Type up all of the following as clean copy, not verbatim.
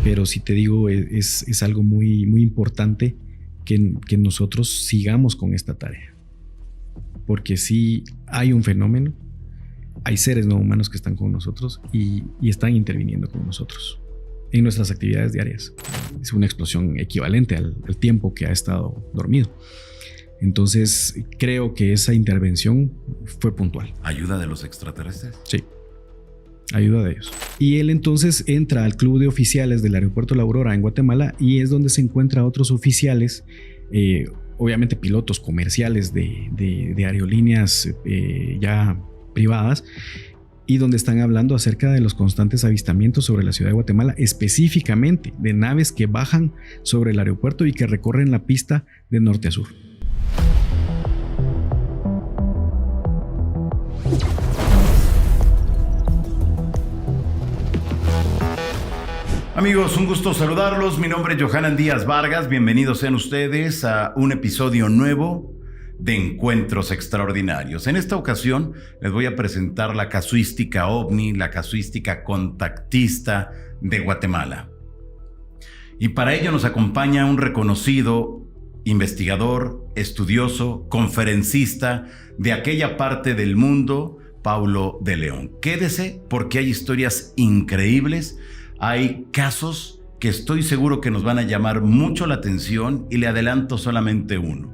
pero sí te digo, es algo muy, muy importante que nosotros sigamos con esta tarea. Porque sí hay un fenómeno, hay seres no humanos que están con nosotros y están interviniendo con nosotros en nuestras actividades diarias. Es una explosión equivalente al tiempo que ha estado dormido. Entonces creo que esa intervención fue puntual. ¿Ayuda de los extraterrestres? Sí, ayuda de ellos. Y él entonces entra al club de oficiales del aeropuerto La Aurora en Guatemala y es donde se encuentra otros oficiales, obviamente pilotos comerciales de aerolíneas ya privadas, y donde están hablando acerca de los constantes avistamientos sobre la ciudad de Guatemala, específicamente de naves que bajan sobre el aeropuerto y que recorren la pista de norte a sur. Amigos, un gusto saludarlos. Mi nombre es Johanan Díaz Vargas. Bienvenidos sean ustedes a un episodio nuevo de Encuentros Extraordinarios. En esta ocasión les voy a presentar la casuística ovni, la casuística contactista de Guatemala. Y para ello nos acompaña un reconocido investigador, estudioso, conferencista de aquella parte del mundo, Paulo de León. Quédese porque hay historias increíbles, hay casos que estoy seguro que nos van a llamar mucho la atención y le adelanto solamente uno.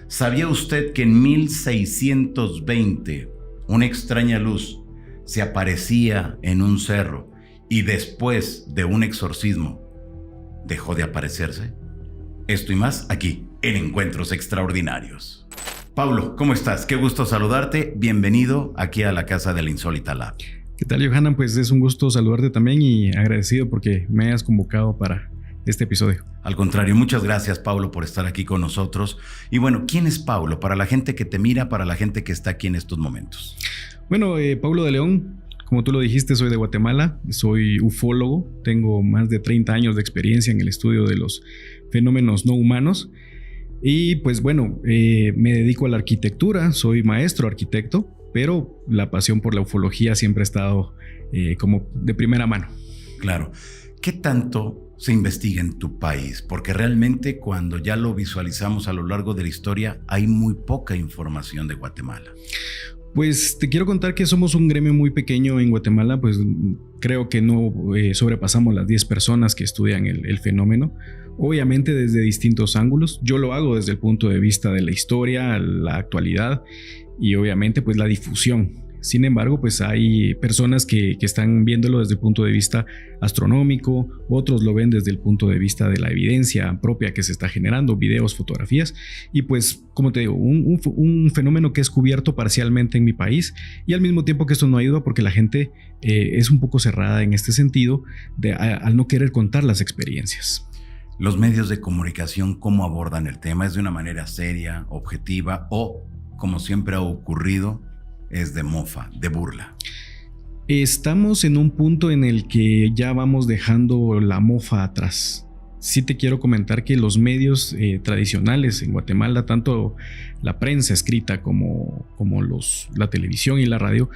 ¿Sabía usted que en 1620 una extraña luz se aparecía en un cerro y después de un exorcismo dejó de aparecerse? Esto y más aquí en Encuentros Extraordinarios. Paulo, ¿cómo estás? Qué gusto saludarte. Bienvenido aquí a la casa de la Insólita Lab. ¿Qué tal, Johanan? Pues es un gusto saludarte también y agradecido porque me hayas convocado para este episodio. Al contrario, muchas gracias, Paulo, por estar aquí con nosotros. Y bueno, ¿quién es Paulo? Para la gente que te mira, para la gente que está aquí en estos momentos. Bueno, Paulo de León, como tú lo dijiste, soy de Guatemala, soy ufólogo, tengo más de 30 años de experiencia en el estudio de los fenómenos no humanos. Y pues bueno, me dedico a la arquitectura, soy maestro arquitecto, pero la pasión por la ufología siempre ha estado como de primera mano. Claro. ¿Qué tanto se investiga en tu país? Porque realmente cuando ya lo visualizamos a lo largo de la historia, hay muy poca información de Guatemala. Pues te quiero contar que somos un gremio muy pequeño en Guatemala, pues creo que no sobrepasamos las 10 personas que estudian el fenómeno, obviamente desde distintos ángulos. Yo lo hago desde el punto de vista de la historia, la actualidad y obviamente pues la difusión. Sin embargo, pues hay personas que están viéndolo desde el punto de vista astronómico, otros lo ven desde el punto de vista de la evidencia propia que se está generando, videos, fotografías, y pues, como te digo, un fenómeno que es cubierto parcialmente en mi país, y al mismo tiempo que esto no ayuda porque la gente es un poco cerrada en este sentido, al no querer contar las experiencias. Los medios de comunicación, ¿cómo abordan el tema? ¿Es de una manera seria, objetiva o, como siempre ha ocurrido, es de mofa, de burla? Estamos en un punto en el que ya vamos dejando la mofa atrás. Sí te quiero comentar que los medios tradicionales en Guatemala, tanto la prensa escrita como la televisión y la radio,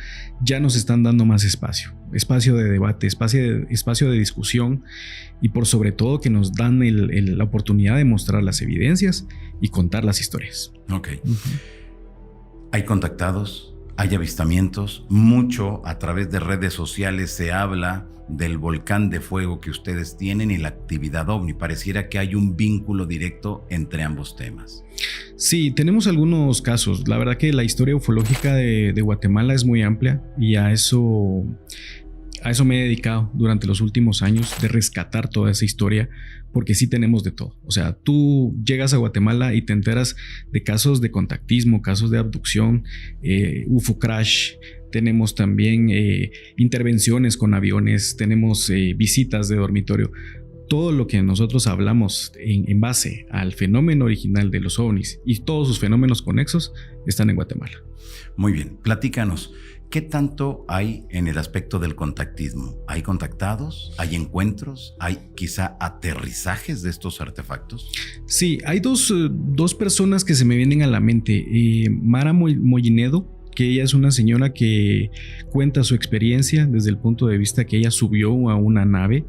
ya nos están dando más espacio de debate, espacio de discusión y por sobre todo que nos dan la oportunidad de mostrar las evidencias y contar las historias. Ok. ¿Hay contactados? ¿Hay avistamientos? Mucho a través de redes sociales se habla del volcán de fuego que ustedes tienen y la actividad ovni. Pareciera que hay un vínculo directo entre ambos temas. Sí, tenemos algunos casos. La verdad que la historia ufológica de Guatemala es muy amplia y a eso me he dedicado durante los últimos años, de rescatar toda esa historia, porque sí tenemos de todo. O sea, tú llegas a Guatemala y te enteras de casos de contactismo, casos de abducción, UFO crash. Tenemos también intervenciones con aviones, tenemos visitas de dormitorio. Todo lo que nosotros hablamos en base al fenómeno original de los ovnis y todos sus fenómenos conexos están en Guatemala. Muy bien, platícanos. ¿Qué tanto hay en el aspecto del contactismo? ¿Hay contactados? ¿Hay encuentros? ¿Hay quizá aterrizajes de estos artefactos? Sí, hay dos personas que se me vienen a la mente. Mara Mollinedo, que ella es una señora que cuenta su experiencia desde el punto de vista que ella subió a una nave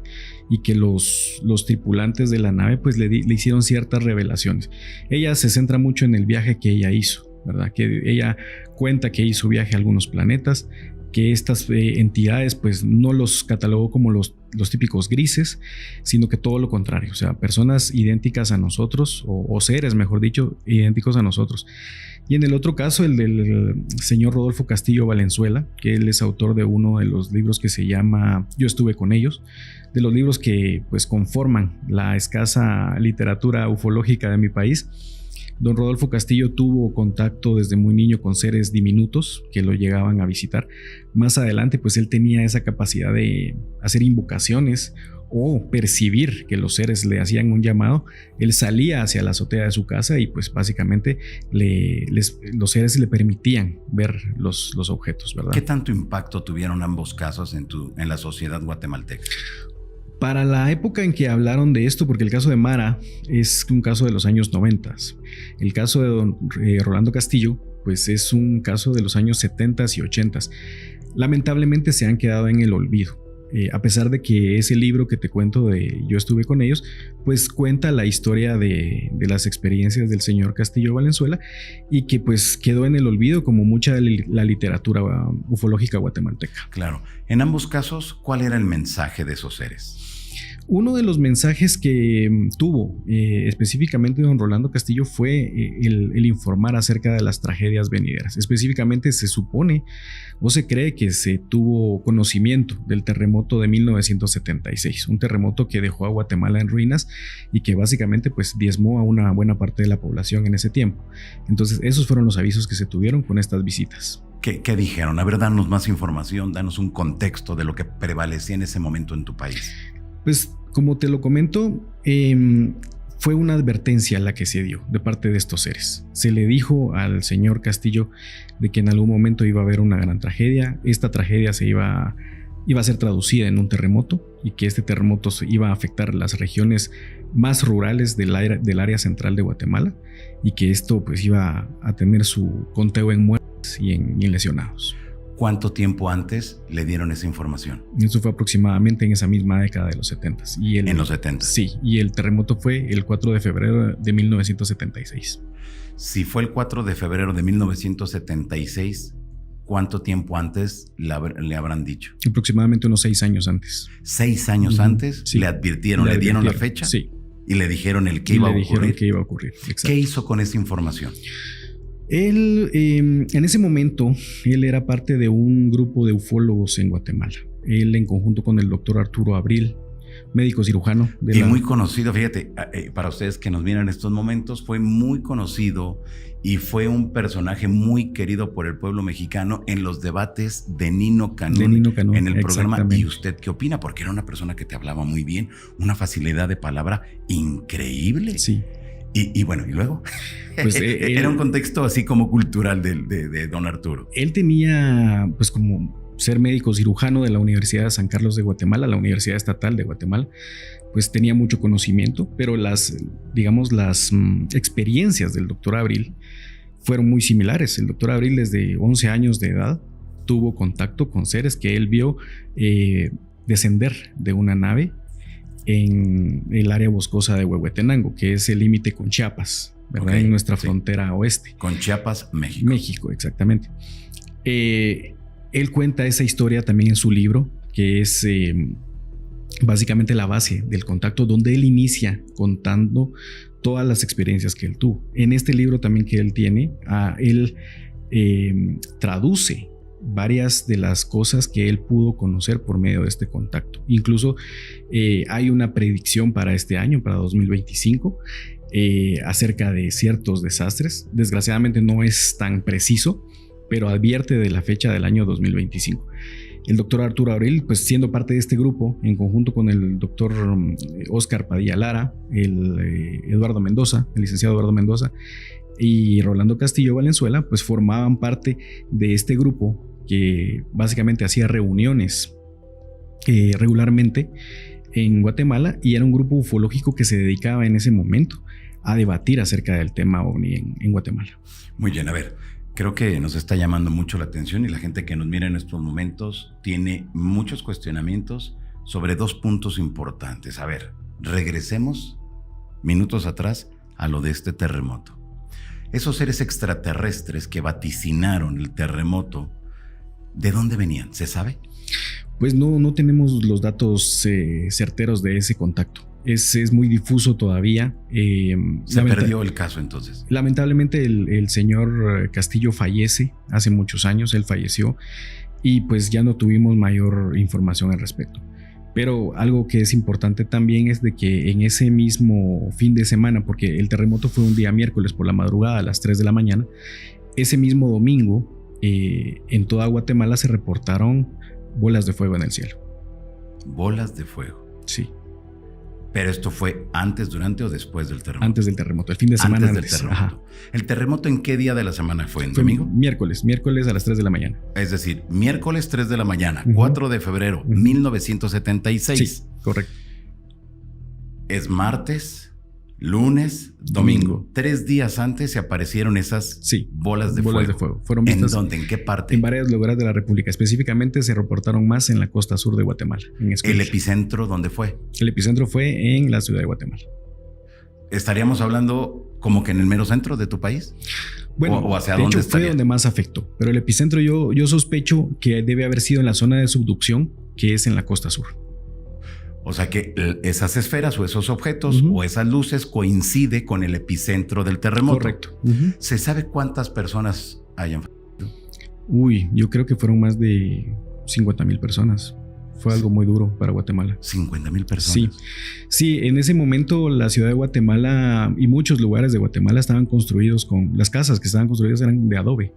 y que los tripulantes de la nave pues le hicieron ciertas revelaciones. Ella se centra mucho en el viaje que ella hizo, ¿verdad? Que ella cuenta que hizo viaje a algunos planetas, que estas entidades pues no los catalogó como los típicos grises, sino que todo lo contrario, o sea, personas idénticas a nosotros, o seres, mejor dicho, idénticos a nosotros. Y en el otro caso, el del señor Rodolfo Castillo Valenzuela, que él es autor de uno de los libros que se llama Yo estuve con ellos, de los libros que pues conforman la escasa literatura ufológica de mi país. Don Rodolfo Castillo tuvo contacto desde muy niño con seres diminutos que lo llegaban a visitar. Más adelante, pues él tenía esa capacidad de hacer invocaciones o percibir que los seres le hacían un llamado. Él salía hacia la azotea de su casa y pues básicamente los seres le permitían ver los objetos, ¿verdad? ¿Qué tanto impacto tuvieron ambos casos en la sociedad guatemalteca? Para la época en que hablaron de esto, porque el caso de Mara es un caso de los años 90, el caso de don Rolando Castillo, pues es un caso de los años 70 y 80. Lamentablemente se han quedado en el olvido. A pesar de que ese libro que te cuento de Yo estuve con ellos, pues cuenta la historia de las experiencias del señor Castillo Valenzuela y que pues quedó en el olvido como mucha de la literatura ufológica guatemalteca. Claro. En ambos casos, ¿cuál era el mensaje de esos seres? Uno de los mensajes que tuvo específicamente don Rolando Castillo fue el informar acerca de las tragedias venideras. Específicamente se supone o se cree que se tuvo conocimiento del terremoto de 1976, un terremoto que dejó a Guatemala en ruinas y que básicamente pues diezmó a una buena parte de la población en ese tiempo. Entonces esos fueron los avisos que se tuvieron con estas visitas. ¿Qué dijeron? A ver, danos más información, danos un contexto de lo que prevalecía en ese momento en tu país. Pues como te lo comento, fue una advertencia la que se dio de parte de estos seres. Se le dijo al señor Castillo de que en algún momento iba a haber una gran tragedia. Esta tragedia iba a ser traducida en un terremoto y que este terremoto iba a afectar las regiones más rurales del área central de Guatemala y que esto pues iba a tener su conteo en muertes y en lesionados. ¿Cuánto tiempo antes le dieron esa información? Eso fue aproximadamente en esa misma década de los 70. ¿En los 70? Sí, y el terremoto fue el 4 de febrero de 1976. Si fue el 4 de febrero de 1976, ¿cuánto tiempo antes le habrán dicho? Aproximadamente unos 6 años antes. 6 años antes, sí. ¿Le advirtieron? ¿Le dieron la fecha? Sí. Y le dijeron que iba a ocurrir. Dijeron que iba a ocurrir, exacto. ¿Qué hizo con esa información? Él, en ese momento, él era parte de un grupo de ufólogos en Guatemala. Él, en conjunto con el doctor Arturo Abril, médico cirujano. Muy conocido, fíjate, para ustedes que nos miran en estos momentos, fue muy conocido y fue un personaje muy querido por el pueblo mexicano en los debates de Nino Canún en el programa. ¿Y usted qué opina? Porque era una persona que te hablaba muy bien, una facilidad de palabra increíble. Sí. Y bueno, ¿y luego? Pues era un contexto así como cultural de don Arturo. Él tenía, pues como ser médico cirujano de la Universidad de San Carlos de Guatemala, la Universidad Estatal de Guatemala, pues tenía mucho conocimiento, pero las experiencias del doctor Abril fueron muy similares. El doctor Abril desde 11 años de edad tuvo contacto con seres que él vio descender de una nave en el área boscosa de Huehuetenango, que es el límite con Chiapas, ¿verdad? Okay, en nuestra frontera oeste. Con Chiapas, México. México, exactamente. Él cuenta esa historia también en su libro, que es básicamente la base del contacto, donde él inicia contando todas las experiencias que él tuvo. En este libro también que él tiene, él traduce varias de las cosas que él pudo conocer por medio de este contacto. Incluso hay una predicción para este año, para 2025, acerca de ciertos desastres. Desgraciadamente no es tan preciso, pero advierte de la fecha del año 2025. El doctor Arturo Abril, pues siendo parte de este grupo, en conjunto con el doctor Oscar Padilla Lara, el licenciado Eduardo Mendoza y Rolando Castillo Valenzuela, pues formaban parte de este grupo que básicamente hacía reuniones regularmente en Guatemala, y era un grupo ufológico que se dedicaba en ese momento a debatir acerca del tema OVNI en Guatemala. Muy bien, a ver, Creo que nos está llamando mucho la atención y la gente que nos mira en estos momentos tiene muchos cuestionamientos sobre dos puntos importantes. A ver, regresemos minutos atrás a lo de este terremoto. Esos seres extraterrestres que vaticinaron el terremoto, ¿de dónde venían? ¿Se sabe? Pues no tenemos los datos certeros de ese contacto. Es muy difuso todavía. Se perdió el caso entonces. Lamentablemente el señor Castillo fallece hace muchos años, él falleció y pues ya no tuvimos mayor información al respecto. Pero algo que es importante también es de que en ese mismo fin de semana, porque el terremoto fue un día miércoles por la madrugada a las 3 de la mañana, ese mismo domingo en toda Guatemala se reportaron bolas de fuego en el cielo. Bolas de fuego. Sí. Pero esto fue antes, durante o después del terremoto. Antes del terremoto, el fin de semana antes. Del terremoto. Ajá. ¿El terremoto en qué día de la semana fue? ¿En domingo? Miércoles a las 3 de la mañana. Es decir, miércoles 3 de la mañana, 4 de febrero, 1976. Sí, correcto. Es martes, lunes, domingo. 3 días antes se aparecieron esas bolas de fuego. Fueron vistas. ¿En dónde? ¿En qué parte? En varios lugares de la República. Específicamente se reportaron más en la costa sur de Guatemala. ¿El epicentro dónde fue? El epicentro fue en la ciudad de Guatemala. ¿Estaríamos hablando como que en el mero centro de tu país? Bueno, ¿O hacia de dónde hecho fue donde más afectó. Pero el epicentro yo sospecho que debe haber sido en la zona de subducción, que es en la costa sur. O sea que esas esferas o esos objetos o esas luces coincide con el epicentro del terremoto. Correcto. ¿Se sabe cuántas personas hayan fallecido? Uy, yo creo que fueron más de 50,000 personas. Fue algo muy duro para Guatemala. 50,000 personas. Sí, en ese momento la ciudad de Guatemala y muchos lugares de Guatemala estaban construidos las casas que estaban construidas eran de adobe.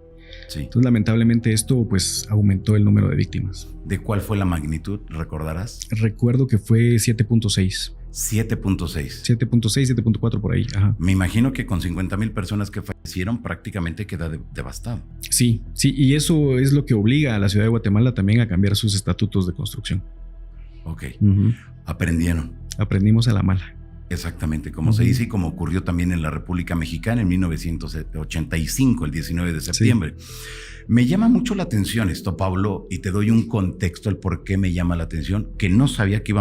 Sí. Entonces, lamentablemente esto pues aumentó el número de víctimas. ¿De cuál fue la magnitud? ¿Recordarás? Recuerdo que fue 7.6. 7.6. 7.6, 7.4 por ahí. Ajá. Me imagino que con 50,000 personas que fallecieron prácticamente queda devastado. Sí, y eso es lo que obliga a la ciudad de Guatemala también a cambiar sus estatutos de construcción. Ok. Aprendimos a la mala. Exactamente, como se dice y como ocurrió también en la República Mexicana en 1985, el 19 de septiembre. Sí. Me llama mucho la atención esto, Pablo, y te doy un contexto el por qué me llama la atención, que no sabía que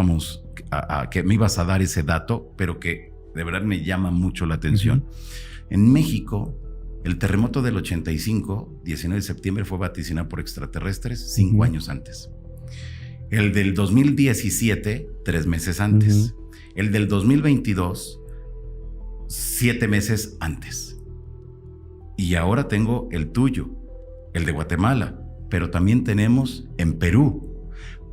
que me ibas a dar ese dato, pero que de verdad me llama mucho la atención. En México, el terremoto del 85, 19 de septiembre, fue vaticinado por extraterrestres 5 años antes. El del 2017, 3 meses antes. El del 2022, 7 meses antes. Y ahora tengo el tuyo, el de Guatemala, pero también tenemos en Perú.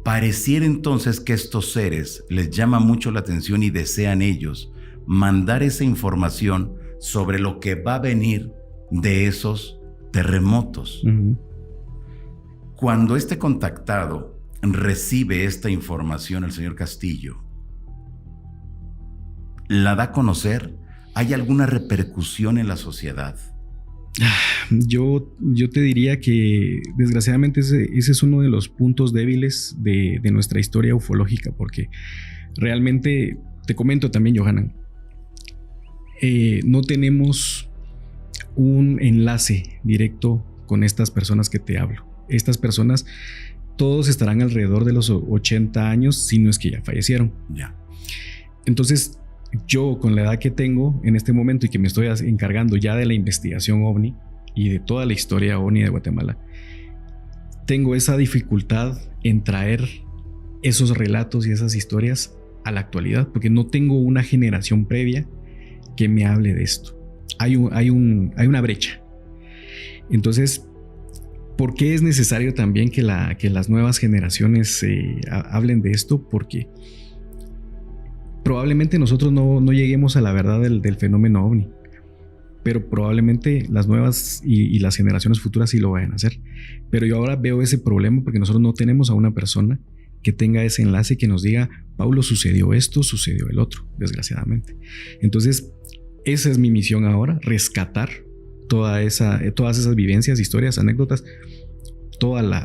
Pareciera entonces que estos seres les llama mucho la atención y desean ellos mandar esa información sobre lo que va a venir de esos terremotos. Cuando este contactado recibe esta información, el señor Castillo, ¿la da a conocer? ¿Hay alguna repercusión en la sociedad? Yo te diría que desgraciadamente ese es uno de los puntos débiles de nuestra historia ufológica, porque realmente, te comento también, Johanan, no tenemos un enlace directo con estas personas que te hablo. Estas personas, todos estarán alrededor de los 80 años, si no es que ya fallecieron. Ya. Entonces, yo con la edad que tengo en este momento y que me estoy encargando ya de la investigación OVNI y de toda la historia OVNI de Guatemala, tengo esa dificultad en traer esos relatos y esas historias a la actualidad, porque no tengo una generación previa que me hable de esto. Hay una brecha. Entonces, ¿por qué es necesario también que las nuevas generaciones hablen de esto? Porque probablemente nosotros no lleguemos a la verdad del fenómeno OVNI, pero probablemente las nuevas y las generaciones futuras sí lo vayan a hacer. Pero yo ahora veo ese problema porque nosotros no tenemos a una persona que tenga ese enlace que nos diga, Paulo, sucedió esto, sucedió el otro, desgraciadamente. Entonces, esa es mi misión ahora, rescatar todas esas vivencias, historias, anécdotas,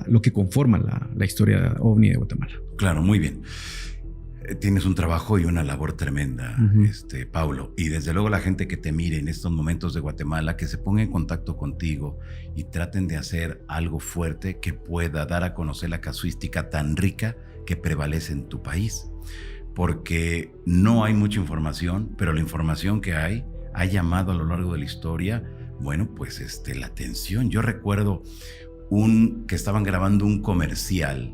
lo que conforma la historia OVNI de Guatemala. Claro, muy bien. Tienes un trabajo y una labor tremenda, Paulo. Y desde luego la gente que te mire en estos momentos de Guatemala, que se ponga en contacto contigo y traten de hacer algo fuerte que pueda dar a conocer la casuística tan rica que prevalece en tu país. Porque no hay mucha información, pero la información que hay ha llamado a lo largo de la historia, bueno, pues la atención. Yo recuerdo que estaban grabando un comercial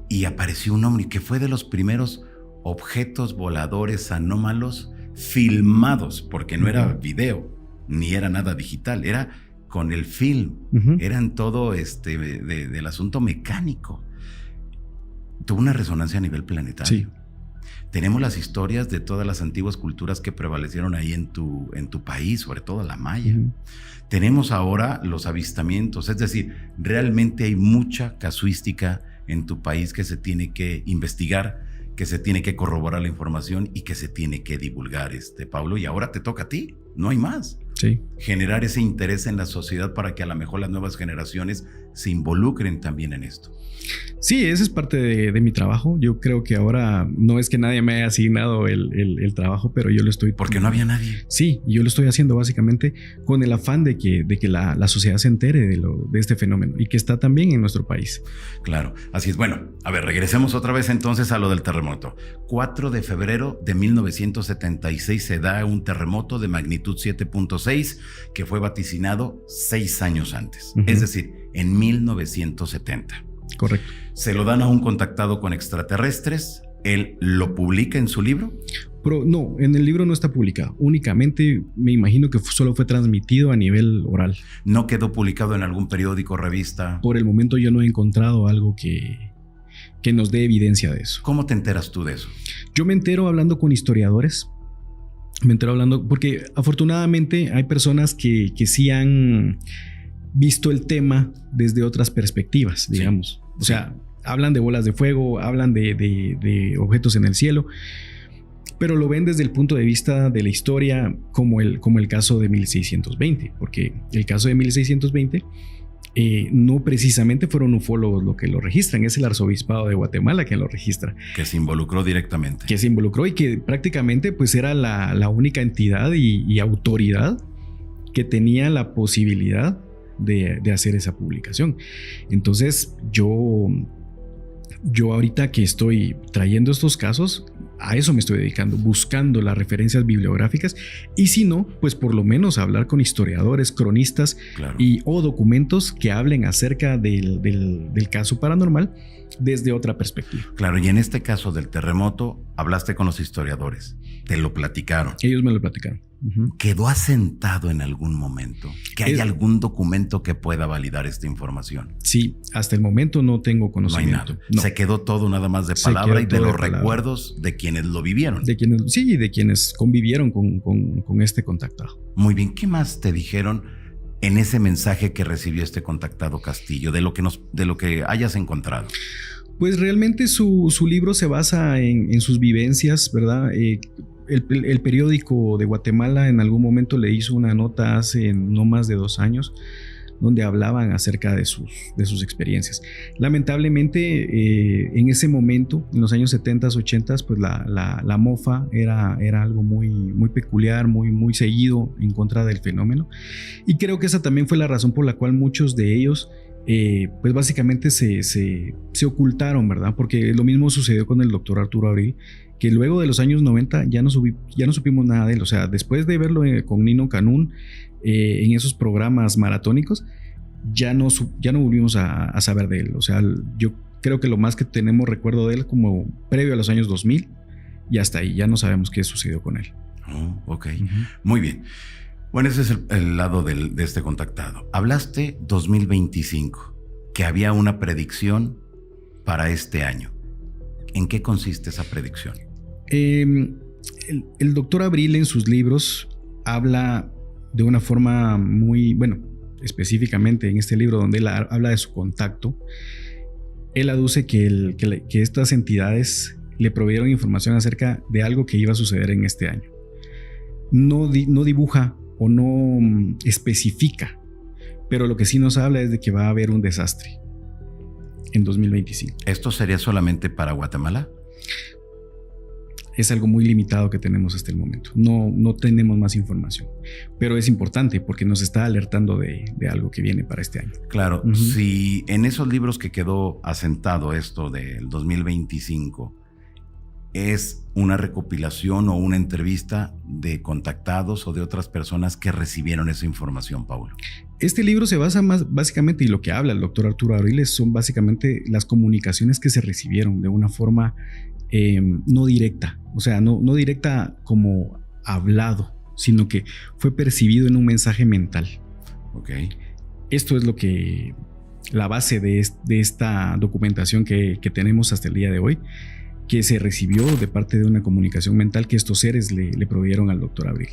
y apareció un ovni que fue de los primeros objetos voladores anómalos filmados, porque no era video, ni era nada digital, era con el film, eran todo del asunto mecánico. Tuvo una resonancia a nivel planetario. Sí. Tenemos las historias de todas las antiguas culturas que prevalecieron ahí en tu país, sobre todo la maya. Tenemos ahora los avistamientos, es decir, realmente hay mucha casuística en tu país que se tiene que investigar, que se tiene que corroborar la información y que se tiene que divulgar, Paulo. Y ahora te toca a ti, no hay más. Sí. Generar ese interés en la sociedad para que a lo mejor las nuevas generaciones se involucren también en esto. Sí, esa es parte de mi trabajo. Yo creo que ahora no es que nadie me haya asignado el trabajo, pero yo lo estoy... Porque no había nadie. Sí, yo lo estoy haciendo básicamente con el afán de que la sociedad se entere de este fenómeno y que está también en nuestro país. Claro, así es. Bueno, a ver, regresemos otra vez entonces a lo del terremoto. 4 de febrero de 1976 se da un terremoto de magnitud 7.6 que fue vaticinado 6 años antes, es decir, en 1970. Correcto. Se lo dan a un contactado con extraterrestres. ¿Él lo publica en su libro? Pero no, en el libro no está publicado. Únicamente me imagino que solo fue transmitido a nivel oral. ¿No quedó publicado en algún periódico o revista? Por el momento yo no he encontrado algo que nos dé evidencia de eso. ¿Cómo te enteras tú de eso? Yo me entero hablando con historiadores. Me entero hablando porque afortunadamente hay personas que sí han visto el tema desde otras perspectivas, digamos. Sí. O sea, hablan de bolas de fuego, hablan de objetos en el cielo, pero lo ven desde el punto de vista de la historia como el caso de 1620, porque el caso de 1620 no precisamente fueron ufólogos los que lo registran, es el arzobispado de Guatemala quien lo registra. Que se involucró directamente. Que se involucró y que prácticamente pues era la única entidad y autoridad que tenía la posibilidad de hacer esa publicación. Entonces yo ahorita que estoy trayendo estos casos, a eso me estoy dedicando, buscando las referencias bibliográficas y si no, pues por lo menos hablar con historiadores, cronistas, claro, o documentos que hablen acerca del caso paranormal desde otra perspectiva. Claro, y en este caso del terremoto, hablaste con los historiadores, te lo platicaron. Ellos me lo platicaron. ¿Quedó asentado en algún momento? ¿Que hay algún documento que pueda validar esta información? Sí, hasta el momento no tengo conocimiento. No hay nada. No. Se quedó todo nada más de palabra y de los recuerdos de quienes lo vivieron. De quienes convivieron con este contactado. Muy bien, ¿qué más te dijeron en ese mensaje que recibió este contactado Castillo, de lo que hayas encontrado? Pues realmente su libro se basa en sus vivencias, ¿verdad? El periódico de Guatemala en algún momento le hizo una nota hace no más de 2 años donde hablaban acerca de sus experiencias. Lamentablemente en ese momento, en los años 70, 80, pues la mofa era algo muy, muy peculiar, muy, muy seguido en contra del fenómeno. Y creo que esa también fue la razón por la cual muchos de ellos pues básicamente se ocultaron, ¿verdad? Porque lo mismo sucedió con el doctor Arturo Abril, que luego de los años 90 ya no supimos nada de él. O sea, después de verlo con Nino Canún en esos programas maratónicos, ya no volvimos a saber de él. O sea, yo creo que lo más que tenemos recuerdo de él como previo a los años 2000 y hasta ahí ya no sabemos qué sucedió con él. Oh, ok, muy bien. Bueno, ese es el lado de este contactado. Hablaste 2025, que había una predicción para este año. ¿En qué consiste esa predicción? El doctor Abril en sus libros habla de una forma muy, específicamente en este libro donde él habla de su contacto. Él aduce que estas entidades le proveyeron información acerca de algo que iba a suceder en este año. No dibuja o no especifica, pero lo que sí nos habla es de que va a haber un desastre en 2025. ¿Esto sería solamente para Guatemala? es algo muy limitado que tenemos hasta el momento. No tenemos más información, pero es importante porque nos está alertando de algo que viene para este año. Claro, si en esos libros que quedó asentado esto del 2025 es una recopilación o una entrevista de contactados o de otras personas que recibieron esa información, Paulo. Este libro se basa más básicamente, y lo que habla el doctor Arturo Abril son básicamente las comunicaciones que se recibieron de una forma no directa, o sea, no directa como hablado, sino que fue percibido en un mensaje mental. Okay. Esto es lo que la base de esta documentación que tenemos hasta el día de hoy, que se recibió de parte de una comunicación mental que estos seres le proveyeron al doctor Abril.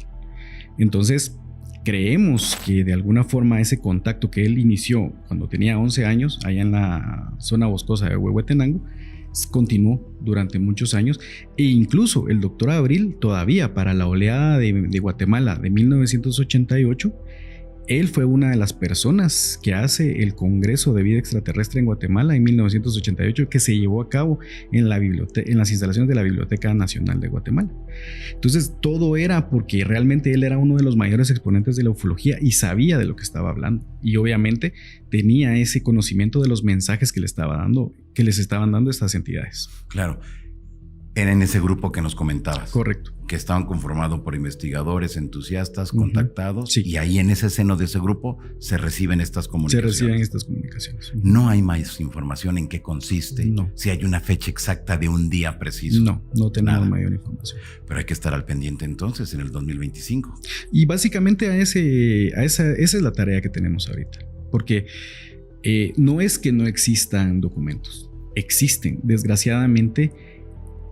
Entonces, creemos que de alguna forma ese contacto que él inició cuando tenía 11 años, allá en la zona boscosa de Huehuetenango, continuó durante muchos años, e incluso el doctor Abril todavía para la oleada de Guatemala de 1988, él fue una de las personas que hace el Congreso de Vida Extraterrestre en Guatemala en 1988, que se llevó a cabo en las instalaciones de la Biblioteca Nacional de Guatemala. Entonces todo era porque realmente él era uno de los mayores exponentes de la ufología y sabía de lo que estaba hablando, y obviamente tenía ese conocimiento de los mensajes que les estaban dando estas entidades. Claro. Era en ese grupo que nos comentabas. Correcto. Que estaban conformados por investigadores, entusiastas, contactados. Sí. Y ahí en ese seno de ese grupo se reciben estas comunicaciones. No hay más información en qué consiste. No. Si hay una fecha exacta de un día preciso. No tenemos mayor información. Pero hay que estar al pendiente entonces en el 2025. Y básicamente esa es la tarea que tenemos ahorita. Porque no es que no existan documentos. Existen. Desgraciadamente,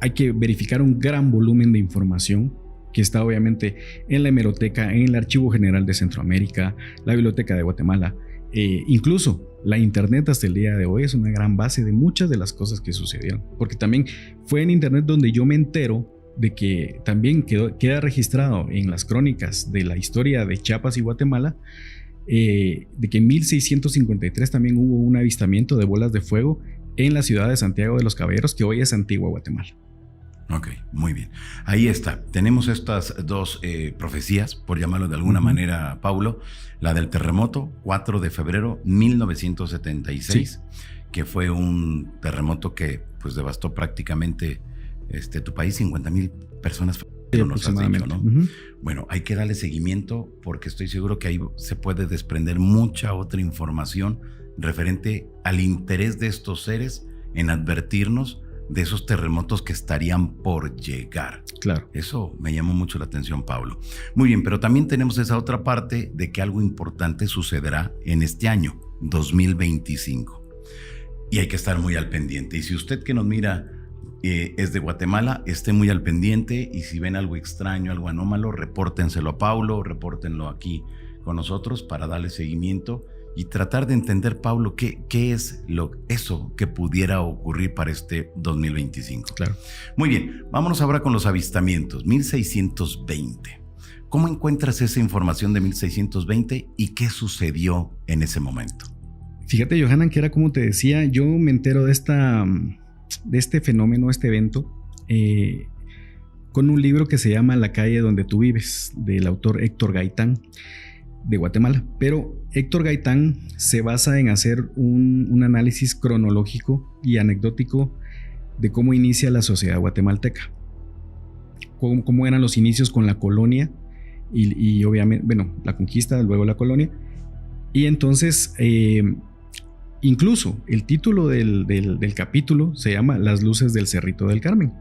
hay que verificar un gran volumen de información que está obviamente en la hemeroteca, en el Archivo General de Centroamérica, la Biblioteca de Guatemala, incluso la internet hasta el día de hoy es una gran base de muchas de las cosas que sucedieron, porque también fue en internet donde yo me entero de que también queda registrado en las crónicas de la historia de Chiapas y Guatemala, de que en 1653 también hubo un avistamiento de bolas de fuego en la ciudad de Santiago de los Caballeros, que hoy es Antigua Guatemala. Ok, muy bien. Ahí está. Tenemos estas dos profecías, por llamarlo de alguna manera, Paulo. La del terremoto, 4 de febrero 1976, que fue un terremoto que pues devastó prácticamente tu país, 50,000 personas. Nos has dicho, ¿no? Bueno, hay que darle seguimiento porque estoy seguro que ahí se puede desprender mucha otra información referente al interés de estos seres en advertirnos de esos terremotos que estarían por llegar. Claro. Eso me llamó mucho la atención, Pablo. Muy bien, pero también tenemos esa otra parte de que algo importante sucederá en este año, 2025. Y hay que estar muy al pendiente. Y si usted que nos mira es de Guatemala, esté muy al pendiente, y si ven algo extraño, algo anómalo, repórtenselo a Paulo, repórtenlo aquí con nosotros para darle seguimiento y tratar de entender, Paulo, qué es eso que pudiera ocurrir para este 2025. Claro. Muy bien, vámonos ahora con los avistamientos. 1620. ¿Cómo encuentras esa información de 1620 y qué sucedió en ese momento? Fíjate, Johanan, que era como te decía, yo me entero de este fenómeno, este evento, con un libro que se llama La calle donde tú vives, del autor Héctor Gaitán, de Guatemala. Pero Héctor Gaitán se basa en hacer un análisis cronológico y anecdótico de cómo inicia la sociedad guatemalteca, cómo eran los inicios con la colonia y obviamente, bueno, la conquista, luego la colonia. Y entonces, incluso el título del capítulo se llama Las luces del Cerrito del Carmen.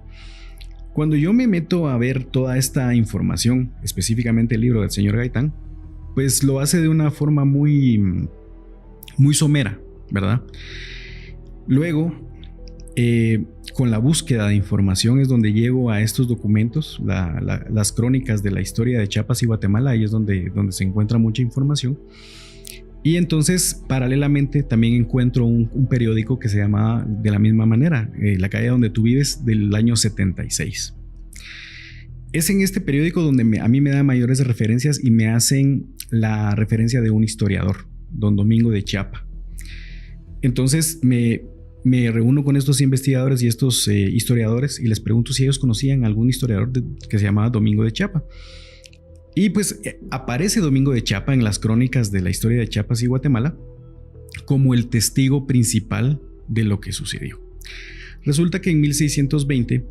Cuando yo me meto a ver toda esta información, específicamente el libro del señor Gaitán, pues lo hace de una forma muy somera, ¿verdad? Luego, con la búsqueda de información es donde llego a estos documentos, las crónicas de la historia de Chiapas y Guatemala. Ahí es donde se encuentra mucha información. Y entonces, paralelamente, también encuentro un periódico que se llama de la misma manera, La calle donde tú vives, del año 76. Es en este periódico donde a mí me da mayores referencias y me hacen la referencia de un historiador, don Domingo de Chiapa. Entonces me me reúno con estos investigadores y estos historiadores y les pregunto si ellos conocían a algún historiador que se llamaba Domingo de Chiapa. Y pues aparece Domingo de Chiapa en las crónicas de la historia de Chiapas y Guatemala como el testigo principal de lo que sucedió. Resulta que en 1620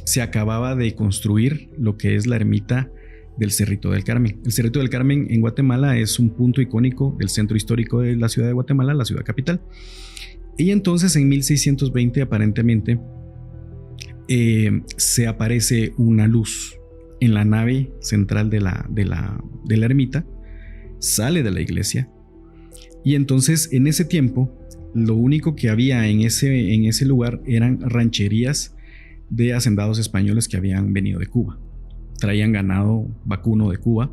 se acababa de construir lo que es la ermita del Cerrito del Carmen. El Cerrito del Carmen en Guatemala es un punto icónico del centro histórico de la ciudad de Guatemala, la ciudad capital. Y entonces en 1620 aparentemente se aparece una luz en la nave central de la ermita, sale de la iglesia y entonces en ese tiempo lo único que había en ese lugar eran rancherías de hacendados españoles que habían venido de Cuba. Traían ganado vacuno de Cuba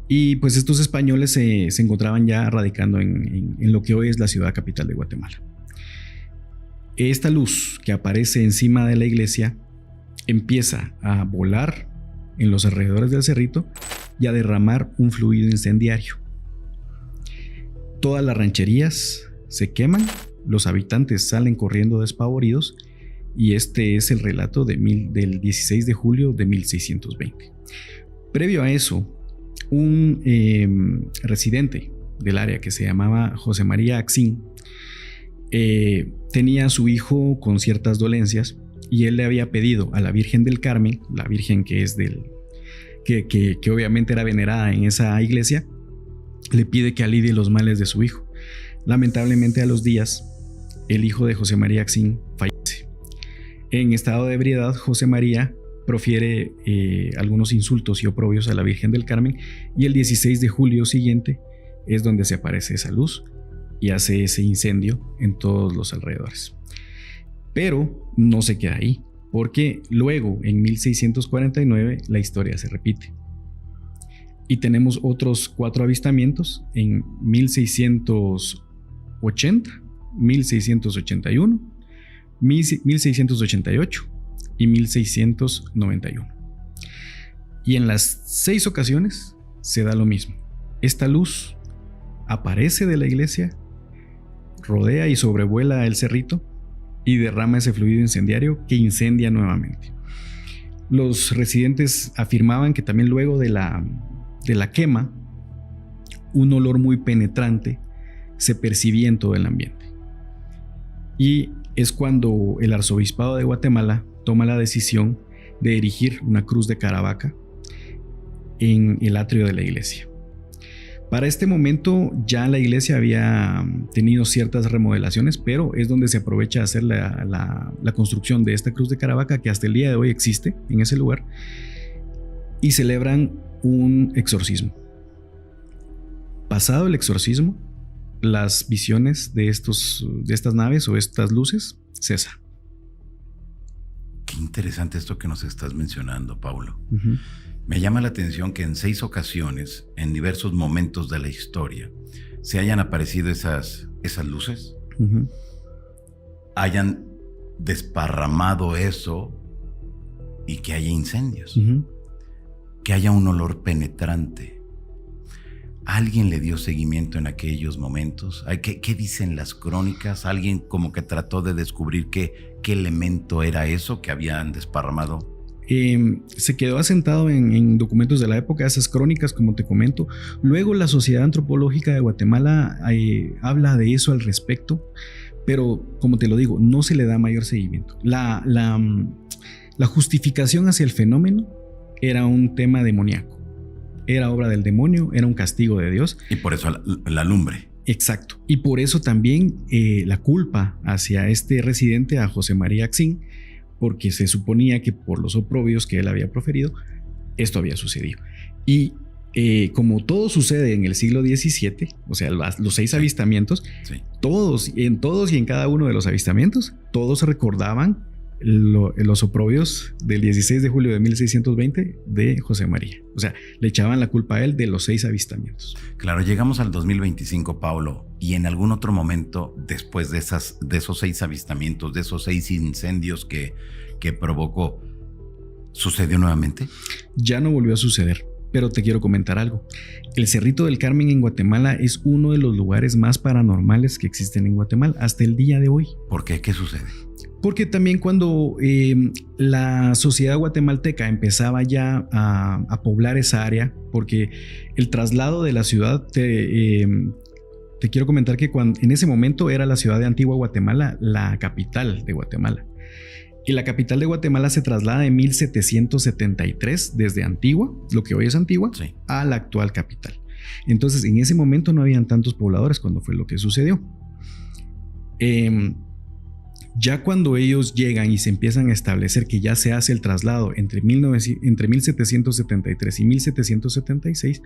y pues estos españoles se encontraban ya radicando en lo que hoy es la ciudad capital de Guatemala. Esta luz que aparece encima de la iglesia empieza a volar en los alrededores del cerrito y a derramar un fluido incendiario. Todas las rancherías se queman, los habitantes salen corriendo despavoridos y este es el relato del 16 de julio de 1620. Previo a eso, un residente del área que se llamaba José María Axín tenía a su hijo con ciertas dolencias y él le había pedido a la Virgen del Carmen, la Virgen que es que obviamente era venerada en esa iglesia, le pide que alivie los males de su hijo. Lamentablemente a los días, el hijo de José María Axín fallece. En estado de ebriedad, José María profiere algunos insultos y oprobios a la Virgen del Carmen y el 16 de julio siguiente es donde se aparece esa luz y hace ese incendio en todos los alrededores. Pero no se queda ahí, porque luego en 1649 la historia se repite. Y tenemos otros 4 avistamientos en 1680, 1681, 1688 y 1691. Y en las 6 ocasiones se da lo mismo. Esta luz aparece de la iglesia, rodea y sobrevuela el cerrito y derrama ese fluido incendiario que incendia nuevamente. Los residentes afirmaban que también luego de la quema, un olor muy penetrante se percibía en todo el ambiente. Y es cuando el arzobispado de Guatemala toma la decisión de erigir una cruz de Caravaca en el atrio de la iglesia. Para este momento ya la iglesia había tenido ciertas remodelaciones, pero es donde se aprovecha a hacer la construcción de esta cruz de Caravaca que hasta el día de hoy existe en ese lugar y celebran un exorcismo. Pasado el exorcismo, las visiones de estas naves o estas luces cesan. Qué interesante esto que nos estás mencionando, Paulo. Uh-huh. Me llama la atención que en 6 ocasiones, en diversos momentos de la historia, se hayan aparecido esas luces, uh-huh, hayan desparramado eso y que haya incendios, uh-huh, que haya un olor penetrante. ¿Alguien le dio seguimiento en aquellos momentos? ¿Qué dicen las crónicas? ¿Alguien como que trató de descubrir qué elemento era eso que habían desparramado? Se quedó asentado en documentos de la época, esas crónicas, como te comento. Luego la Sociedad Antropológica de Guatemala habla de eso al respecto, pero como te lo digo, no se le da mayor seguimiento. La justificación hacia el fenómeno era un tema demoníaco, era obra del demonio, era un castigo de Dios. Y por eso la lumbre. Exacto. Y por eso también la culpa hacia este residente, a José María Axín, porque se suponía que por los oprobios que él había proferido, esto había sucedido. Y como todo sucede en el siglo XVII, o sea, los 6 avistamientos, sí, todos y en cada uno de los avistamientos, todos recordaban los oprobios del 16 de julio de 1620 de José María. O sea, le echaban la culpa a él de los 6 avistamientos. Claro, llegamos al 2025, Paulo, y en algún otro momento, después de esos 6 avistamientos, de esos 6 incendios que provocó, ¿sucedió nuevamente? Ya no volvió a suceder. Pero te quiero comentar algo. El Cerrito del Carmen en Guatemala es uno de los lugares más paranormales que existen en Guatemala hasta el día de hoy. ¿Por qué? ¿Qué sucede? Porque también cuando la sociedad guatemalteca empezaba ya a poblar esa área, porque el traslado de la ciudad, te quiero comentar que en ese momento era la ciudad de Antigua Guatemala la capital de Guatemala. Y la capital de Guatemala se traslada en 1773 desde Antigua, lo que hoy es Antigua, Sí. a la actual capital. Entonces, en ese momento no habían tantos pobladores cuando fue lo que sucedió. Ya cuando ellos llegan y se empiezan a establecer que ya se hace el traslado entre 1773 y 1776,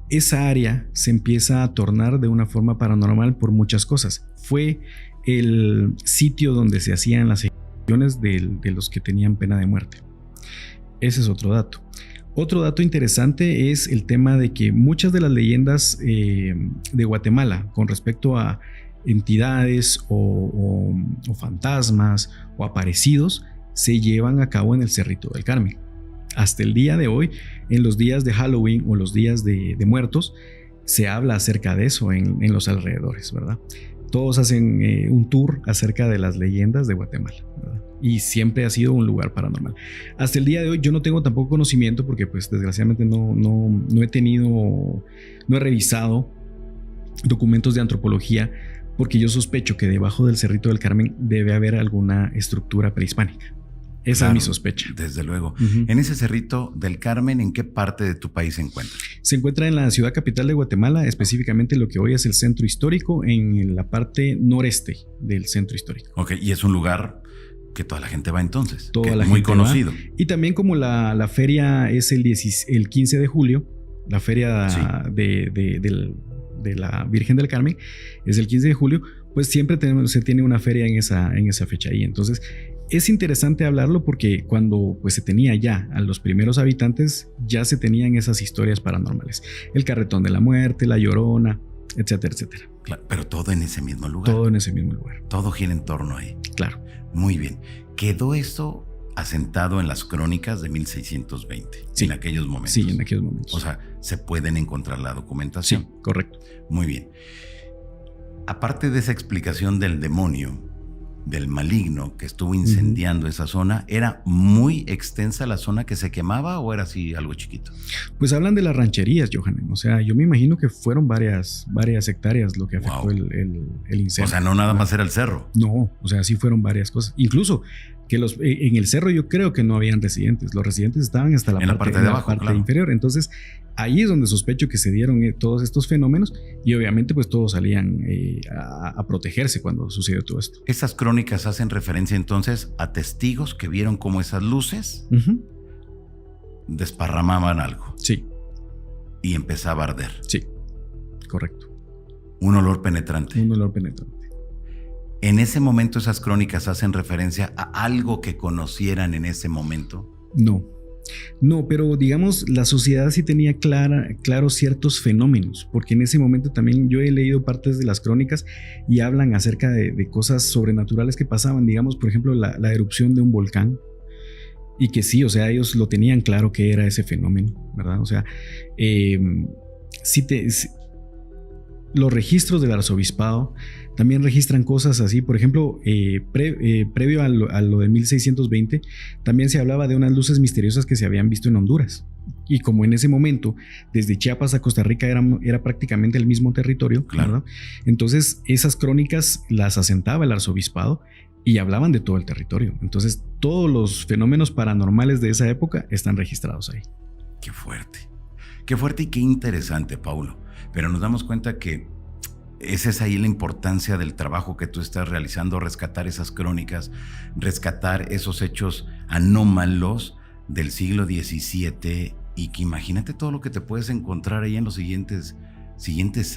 esa área se empieza a tornar de una forma paranormal por muchas cosas. Fue el sitio donde se hacían las ejecuciones de los que tenían pena de muerte. Ese es otro dato. Otro dato interesante es el tema de que muchas de las leyendas de Guatemala con respecto a entidades o fantasmas o aparecidos se llevan a cabo en el Cerrito del Carmen. Hasta el día de hoy, en los días de Halloween o los días de muertos, se habla acerca de eso en los alrededores, ¿verdad? Todos hacen un tour acerca de las leyendas de Guatemala, ¿verdad? Y siempre ha sido un lugar paranormal. Hasta el día de hoy yo no tengo tampoco conocimiento porque pues desgraciadamente no he revisado documentos de antropología, porque yo sospecho que debajo del Cerrito del Carmen debe haber alguna estructura prehispánica. Esa es mi sospecha. Desde luego. Uh-huh. En ese Cerrito del Carmen, ¿en qué parte de tu país se encuentra? Se encuentra en la ciudad capital de Guatemala, específicamente lo que hoy es el centro histórico, en la parte noreste del centro histórico. Ok, y es un lugar que toda la gente va entonces. Toda que la es muy gente conocido. va. Y también como la feria es el 15 de julio, la feria Sí. de la Virgen del Carmen es el 15 de julio, pues siempre se tiene una feria en esa fecha ahí. Entonces es interesante hablarlo porque cuando pues se tenía ya a los primeros habitantes, ya se tenían esas historias paranormales. El carretón de la muerte, la llorona, etcétera, etcétera. Claro, pero todo en ese mismo lugar. Todo en ese mismo lugar. Todo gira en torno ahí. Claro. Muy bien. ¿Quedó esto asentado en las crónicas de 1620? Sí. En aquellos momentos. Sí, en aquellos momentos. O sea, se pueden encontrar la sí, documentación. correcto. Muy bien. Aparte de esa explicación del demonio, del maligno que estuvo incendiando esa zona, ¿era muy extensa la zona que se quemaba o era así algo chiquito? Pues hablan de las rancherías, Johanan. O sea, yo me imagino que fueron varias hectáreas lo que afectó el incendio. O sea, no nada más era el cerro. No, o sea, sí fueron varias cosas. Incluso que en el cerro yo creo que no habían residentes. Los residentes estaban hasta la parte de abajo, claro. Inferior. Entonces, ahí es donde sospecho que se dieron todos estos fenómenos y obviamente pues todos salían a protegerse cuando sucedió todo esto. Estas crónicas hacen referencia entonces a testigos que vieron cómo esas luces desparramaban algo. Sí. Y empezaba a arder. Sí, correcto. Un olor penetrante. Un olor penetrante. ¿En ese momento esas crónicas hacen referencia a algo que conocieran en ese momento? No, pero digamos la sociedad sí tenía claros ciertos fenómenos, porque en ese momento también yo he leído partes de las crónicas y hablan acerca de cosas sobrenaturales que pasaban, digamos por ejemplo la erupción de un volcán, y que sí, o sea, ellos lo tenían claro que era ese fenómeno, ¿verdad? O sea, los registros del arzobispado también registran cosas así. Por ejemplo, previo a lo de 1620, también se hablaba de unas luces misteriosas que se habían visto en Honduras. Y como en ese momento, desde Chiapas a Costa Rica era prácticamente el mismo territorio, claro. ¿verdad? Entonces, esas crónicas las asentaba el arzobispado y hablaban de todo el territorio. Entonces, todos los fenómenos paranormales de esa época están registrados ahí. Qué fuerte. Qué fuerte y qué interesante, Paulo. Pero nos damos cuenta que esa es ahí la importancia del trabajo que tú estás realizando, rescatar esas crónicas, rescatar esos hechos anómalos del siglo XVII y que imagínate todo lo que te puedes encontrar ahí en los siguientes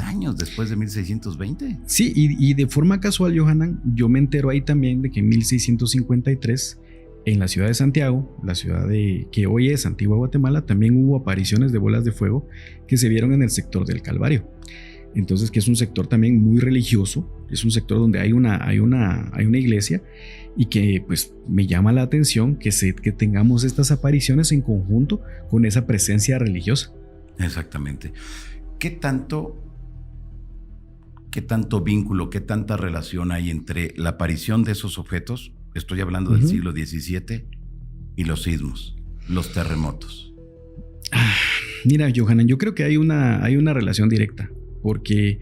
años después de 1620. Sí, y de forma casual, Johanan, yo me entero ahí también de que en 1653 en la ciudad de Santiago, la ciudad que hoy es Antigua Guatemala, también hubo apariciones de bolas de fuego que se vieron en el sector del Calvario. Entonces, que es un sector también muy religioso, es un sector donde hay una iglesia y que pues me llama la atención que tengamos estas apariciones en conjunto con esa presencia religiosa. Exactamente. ¿Qué tanto vínculo, qué tanta relación hay entre la aparición de esos objetos, estoy hablando del siglo XVII, y los sismos, los terremotos? Mira, Johanan, yo creo que hay una relación directa, porque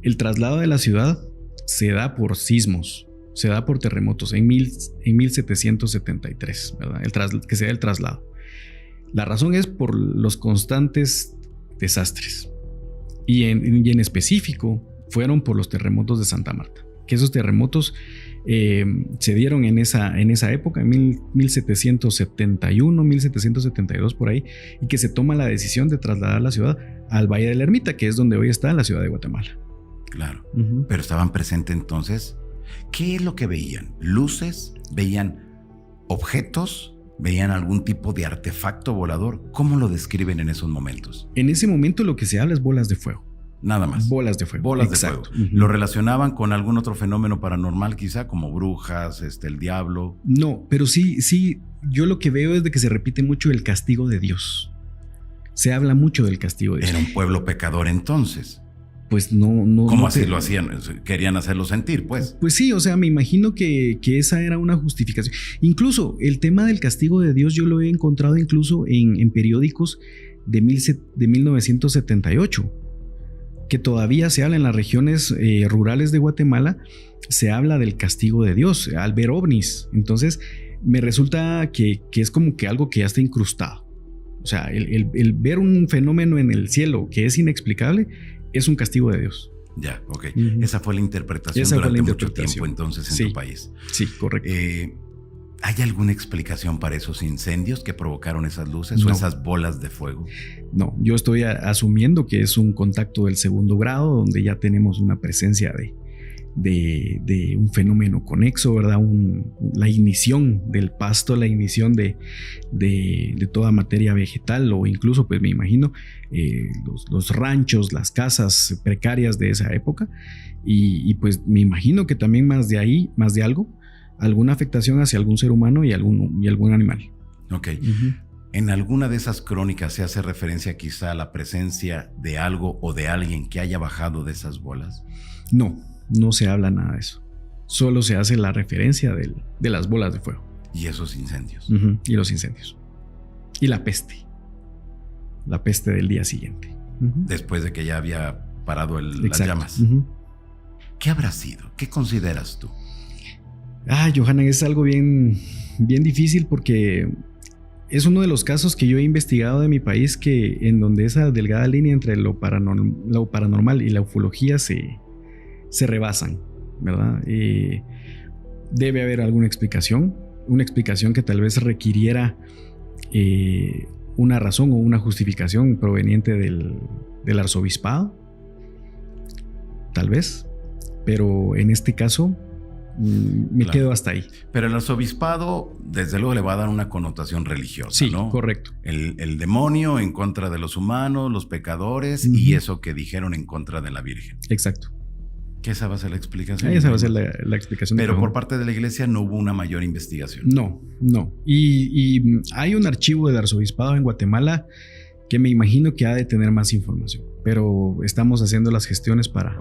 el traslado de la ciudad se da por sismos, se da por terremotos en 1773, ¿verdad? Que se da el traslado. La razón es por los constantes desastres. Y en específico fueron por los terremotos de Santa Marta, que esos terremotos se dieron en esa época, en 1771, 1772 por ahí, y que se toma la decisión de trasladar la ciudad al Valle de la Ermita, que es donde hoy está la ciudad de Guatemala. Claro, pero estaban presentes entonces. ¿Qué es lo que veían? ¿Luces? ¿Veían objetos? ¿Veían algún tipo de artefacto volador? ¿Cómo lo describen en esos momentos? En ese momento lo que se habla es bolas de fuego. Nada más. Bolas de fuego. Bolas de fuego. ¿Lo relacionaban con algún otro fenómeno paranormal quizá, como brujas, el diablo? No, pero sí, yo lo que veo es de que se repite mucho el castigo de Dios. Se habla mucho del castigo de Dios. Era un pueblo pecador entonces. Pues no. ¿Cómo así lo hacían? Querían hacerlo sentir, pues. Pues sí, o sea, me imagino que esa era una justificación. Incluso el tema del castigo de Dios yo lo he encontrado incluso en periódicos de 1978, que todavía se habla en las regiones rurales de Guatemala, se habla del castigo de Dios al ver ovnis. Entonces me resulta que es como que algo que ya está incrustado. O sea, el ver un fenómeno en el cielo que es inexplicable es un castigo de Dios. Ya, ok. Esa fue la interpretación durante mucho tiempo entonces en tu país. Sí, correcto. ¿Hay alguna explicación para esos incendios que provocaron esas luces o esas bolas de fuego? No, yo estoy asumiendo que es un contacto del segundo grado, donde ya tenemos una presencia de un fenómeno conexo, ¿verdad? La ignición del pasto, la ignición de toda materia vegetal, o incluso, pues me imagino, los ranchos, las casas precarias de esa época, y pues me imagino que también más de algo, alguna afectación hacia algún ser humano y algún animal. Ok. ¿En alguna de esas crónicas se hace referencia quizá a la presencia de algo o de alguien que haya bajado de esas bolas? No se habla nada de eso. Solo se hace la referencia de las bolas de fuego. Y esos incendios. Y los incendios. Y la peste. La peste del día siguiente. Después de que ya había parado las llamas. ¿Qué habrá sido? ¿Qué consideras tú? Johanan, es algo bien, bien difícil porque es uno de los casos que yo he investigado de mi país en donde esa delgada línea entre lo paranormal y la ufología se rebasan, ¿verdad? Debe haber alguna explicación que tal vez requiriera una razón o una justificación proveniente del arzobispado, tal vez, pero en este caso me quedo hasta ahí. Pero el arzobispado, desde luego, le va a dar una connotación religiosa, sí, ¿no? Correcto. El demonio en contra de los humanos, los pecadores, y eso que dijeron en contra de la Virgen. Exacto. ¿Que esa va a ser la explicación? Esa va a ser la explicación. Pero por parte de la iglesia no hubo una mayor investigación. No. Y hay un archivo del arzobispado en Guatemala que me imagino que ha de tener más información, pero estamos haciendo las gestiones para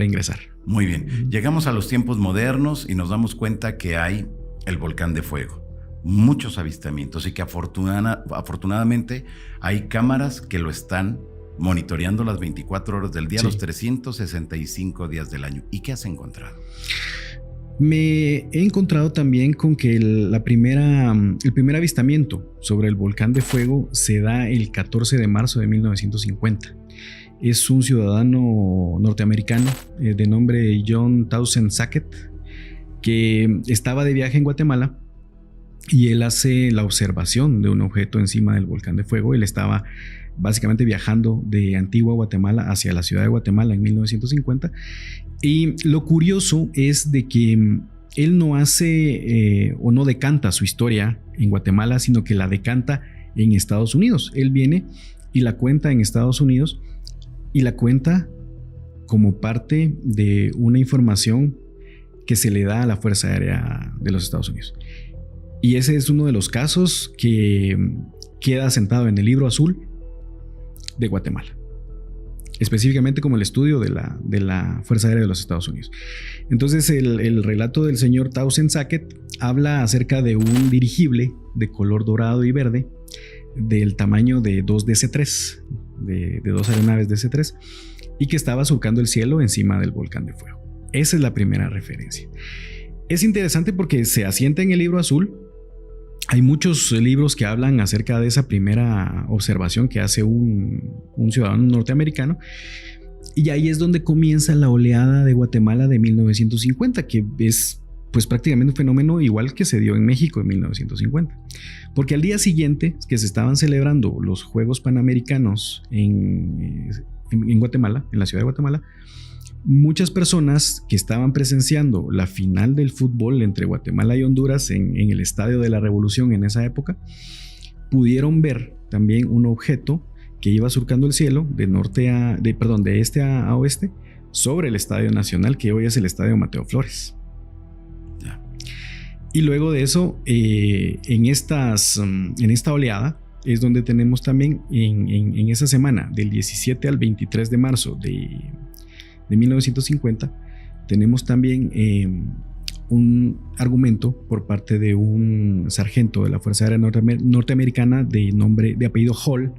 ingresar. Muy bien. Llegamos a los tiempos modernos y nos damos cuenta que hay el volcán de fuego. Muchos avistamientos y que afortunadamente hay cámaras que lo están monitoreando las 24 horas del día, los 365 días del año. ¿Y qué has encontrado? Me he encontrado también con que el primer avistamiento sobre el volcán de fuego se da el 14 de marzo de 1950. Es un ciudadano norteamericano de nombre John Townsend Sackett, que estaba de viaje en Guatemala y él hace la observación de un objeto encima del volcán de fuego. Él estaba básicamente viajando de Antigua Guatemala hacia la ciudad de Guatemala en 1950, y lo curioso es de que él no hace o no decanta su historia en Guatemala, sino que la decanta en Estados Unidos. Él viene y la cuenta en Estados Unidos y la cuenta como parte de una información que se le da a la Fuerza Aérea de los Estados Unidos. Y ese es uno de los casos que queda asentado en el Libro Azul de Guatemala, específicamente como el estudio de la Fuerza Aérea de los Estados Unidos. Entonces el relato del señor Townsend Sackett habla acerca de un dirigible de color dorado y verde del tamaño de 2 DC-3, de 2 aeronaves DC-3, y que estaba surcando el cielo encima del volcán de fuego. Esa es la primera referencia. Es interesante porque se asienta en el Libro Azul. Hay muchos libros que hablan acerca de esa primera observación que hace un ciudadano norteamericano, y ahí es donde comienza la oleada de Guatemala de 1950, que es pues prácticamente un fenómeno igual que se dio en México en 1950, porque al día siguiente que se estaban celebrando los Juegos Panamericanos en Guatemala, en la ciudad de Guatemala, muchas personas que estaban presenciando la final del fútbol entre Guatemala y Honduras en el Estadio de la Revolución en esa época, pudieron ver también un objeto que iba surcando el cielo de este a oeste sobre el Estadio Nacional, que hoy es el Estadio Mateo Flores. Y luego de eso, en esta oleada es donde tenemos también en esa semana del 17 al 23 de marzo de 1950, tenemos también un argumento por parte de un sargento de la Fuerza Aérea Norteamericana de apellido Hall,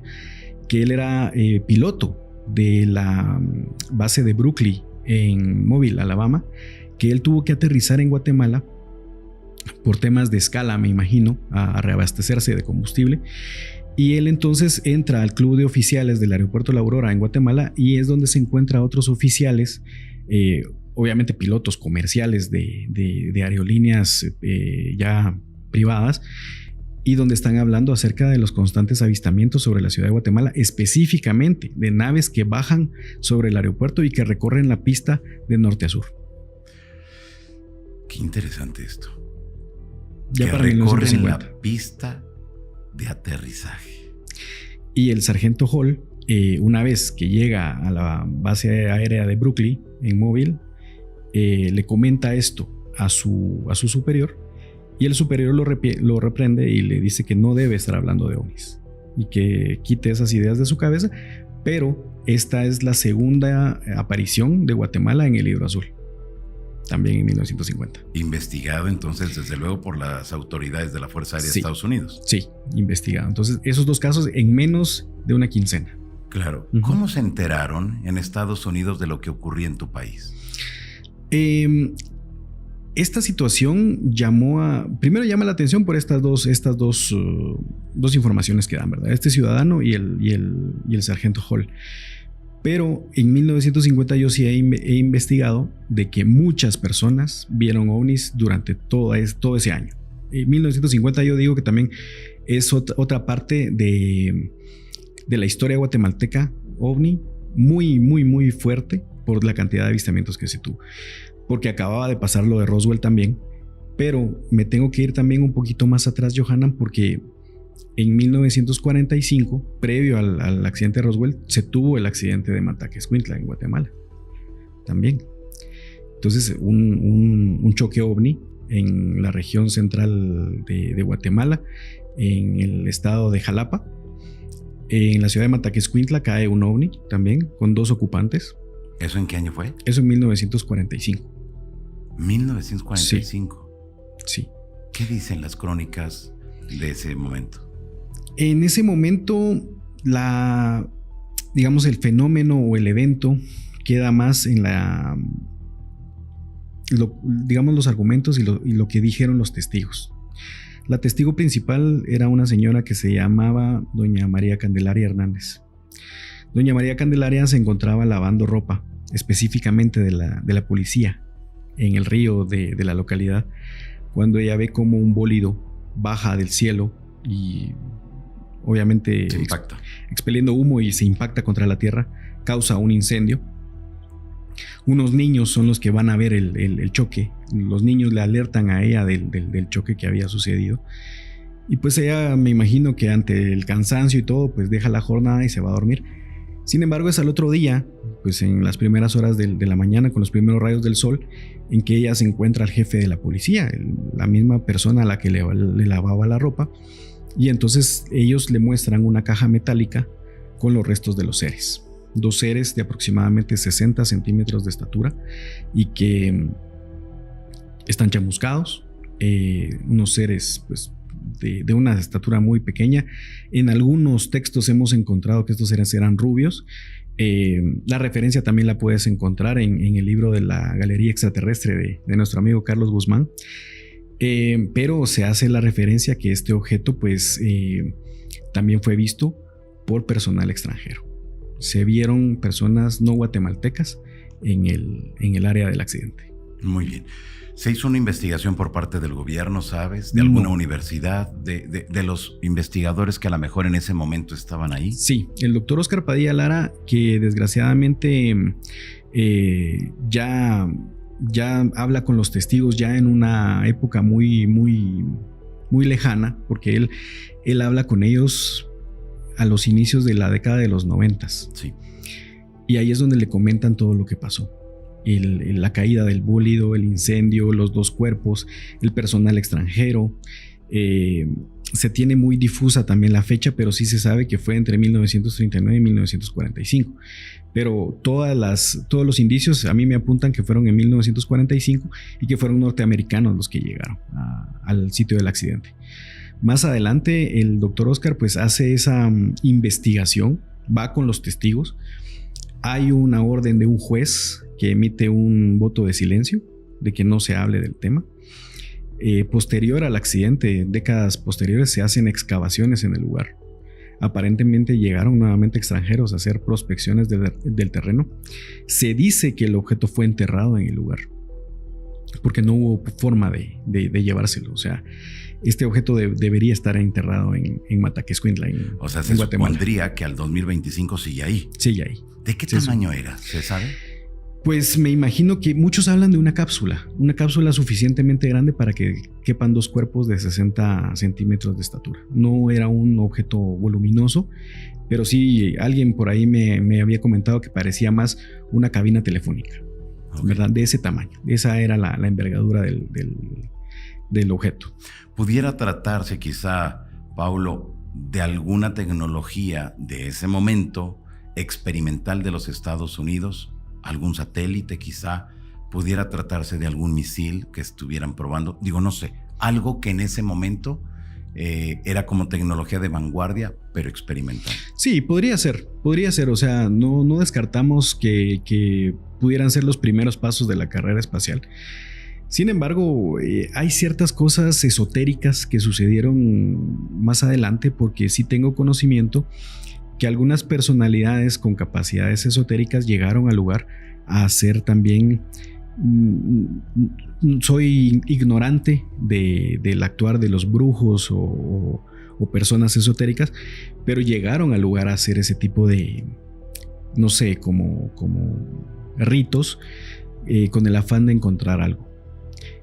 que él era piloto de la base de Brooklyn en Mobile, Alabama, que él tuvo que aterrizar en Guatemala por temas de escala, me imagino, a reabastecerse de combustible. Y él entonces entra al club de oficiales del aeropuerto La Aurora en Guatemala, y es donde se encuentra a otros oficiales, obviamente pilotos comerciales de aerolíneas ya privadas, y donde están hablando acerca de los constantes avistamientos sobre la ciudad de Guatemala, específicamente de naves que bajan sobre el aeropuerto y que recorren la pista de norte a sur. Qué interesante esto. Ya que para recorren 1950. la pista de aterrizaje. Y el sargento Hall, una vez que llega a la base aérea de Brooklyn en Mobile, le comenta esto a su superior, y el superior lo reprende y le dice que no debe estar hablando de ovnis y que quite esas ideas de su cabeza. Pero esta es la segunda aparición de Guatemala en el Libro Azul, también en 1950. Investigado entonces desde luego por las autoridades de la Fuerza Aérea de Estados Unidos. Sí, investigado. Entonces esos dos casos en menos de una quincena. Claro. ¿Cómo se enteraron en Estados Unidos de lo que ocurría en tu país? Esta situación primero llama la atención por estas dos informaciones que dan, ¿verdad? Este ciudadano y el sargento Hall. Pero en 1950 yo sí he investigado de que muchas personas vieron ovnis durante todo ese año. En 1950 yo digo que también es otra parte de la historia guatemalteca ovni muy, muy, muy fuerte por la cantidad de avistamientos que se tuvo. Porque acababa de pasar lo de Roswell también, pero me tengo que ir también un poquito más atrás, Johanan, porque en 1945, previo al accidente de Roswell, se tuvo el accidente de Mataquescuintla en Guatemala también. Entonces, un choque ovni en la región central de Guatemala, en el estado de Jalapa. En la ciudad de Mataquescuintla cae un ovni también con 2 ocupantes. ¿Eso en qué año fue? Eso en 1945. 1945. Sí. ¿Qué dicen las crónicas de ese momento? En ese momento, el fenómeno o el evento queda más en los argumentos y lo que dijeron los testigos. La testigo principal era una señora que se llamaba doña María Candelaria Hernández. Doña María Candelaria se encontraba lavando ropa, específicamente de la policía, en el río de la localidad, cuando ella ve como un bólido baja del cielo y obviamente se impacta, expeliendo humo, y se impacta contra la tierra, causa un incendio. Unos niños son los que van a ver el choque. Los niños le alertan a ella del choque que había sucedido, y pues ella, me imagino que ante el cansancio y todo, pues deja la jornada y se va a dormir. Sin embargo, es al otro día, pues en las primeras horas de la mañana, con los primeros rayos del sol, en que ella se encuentra al jefe de la policía, la misma persona a la que le lavaba la ropa, y entonces ellos le muestran una caja metálica con los restos de los seres. 2 seres de aproximadamente 60 centímetros de estatura y que están chamuscados, unos seres pues de una estatura muy pequeña. En algunos textos hemos encontrado que estos seres eran rubios. La referencia también la puedes encontrar en el libro de la Galería Extraterrestre de nuestro amigo Carlos Guzmán. Pero se hace la referencia que este objeto pues también fue visto por personal extranjero. Se vieron personas no guatemaltecas en el área del accidente. Muy bien. ¿Se hizo una investigación por parte del gobierno, sabes? ¿De alguna universidad? ¿De los investigadores que a lo mejor en ese momento estaban ahí? Sí, el doctor Oscar Padilla Lara, que desgraciadamente ya habla con los testigos ya en una época muy lejana, porque él habla con ellos a los inicios de la década de los 90. Sí. Y ahí es donde le comentan todo lo que pasó. La caída del bólido, el incendio, los 2 cuerpos, el personal extranjero. Se tiene muy difusa también la fecha, pero sí se sabe que fue entre 1939 y 1945. Pero todos los indicios a mí me apuntan que fueron en 1945 y que fueron norteamericanos los que llegaron al sitio del accidente. Más adelante el doctor Oscar pues hace esa investigación, va con los testigos. Hay una orden de un juez que emite un voto de silencio, de que no se hable del tema. Posterior al accidente, décadas posteriores, se hacen excavaciones en el lugar. Aparentemente llegaron nuevamente extranjeros a hacer prospecciones del terreno. Se dice que el objeto fue enterrado en el lugar, porque no hubo forma de llevárselo. O sea, este objeto debería estar enterrado en Mataquescuintla, o sea, se supondría que al 2025 sigue ahí. Sigue ahí. ¿De qué tamaño era? ¿Se sabe? Pues me imagino que muchos hablan de una cápsula suficientemente grande para que quepan 2 cuerpos de 60 centímetros de estatura. No era un objeto voluminoso, pero sí alguien por ahí me había comentado que parecía más una cabina telefónica, okay, ¿verdad? De ese tamaño. Esa era la envergadura del objeto. ¿Pudiera tratarse quizá, Paulo, de alguna tecnología de ese momento experimental de los Estados Unidos? ¿Algún satélite quizá? ¿Pudiera tratarse de algún misil que estuvieran probando? Digo, no sé, algo que en ese momento era como tecnología de vanguardia, pero experimental. Sí, podría ser, o sea, no descartamos que pudieran ser los primeros pasos de la carrera espacial. Sin embargo, hay ciertas cosas esotéricas que sucedieron más adelante, porque sí tengo conocimiento que algunas personalidades con capacidades esotéricas llegaron al lugar a hacer también. Soy ignorante del actuar de los brujos o personas esotéricas, pero llegaron al lugar a hacer ese tipo de, no sé, como ritos con el afán de encontrar algo.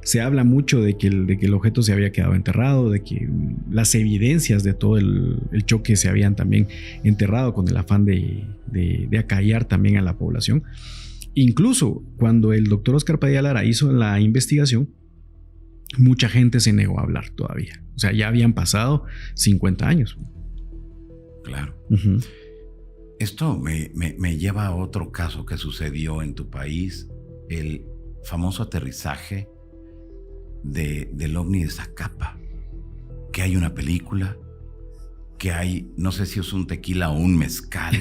Se habla mucho de que el objeto se había quedado enterrado, de que las evidencias de todo el choque se habían también enterrado con el afán de acallar también a la población. Incluso cuando el doctor Oscar Padilla Lara hizo la investigación, mucha gente se negó a hablar todavía. O sea, ya habían pasado 50 años. Claro. Uh-huh. Esto me lleva a otro caso que sucedió en tu país, el famoso aterrizaje del ovni de Zacapa, que hay una película, que hay, no sé si es un tequila o un mezcal.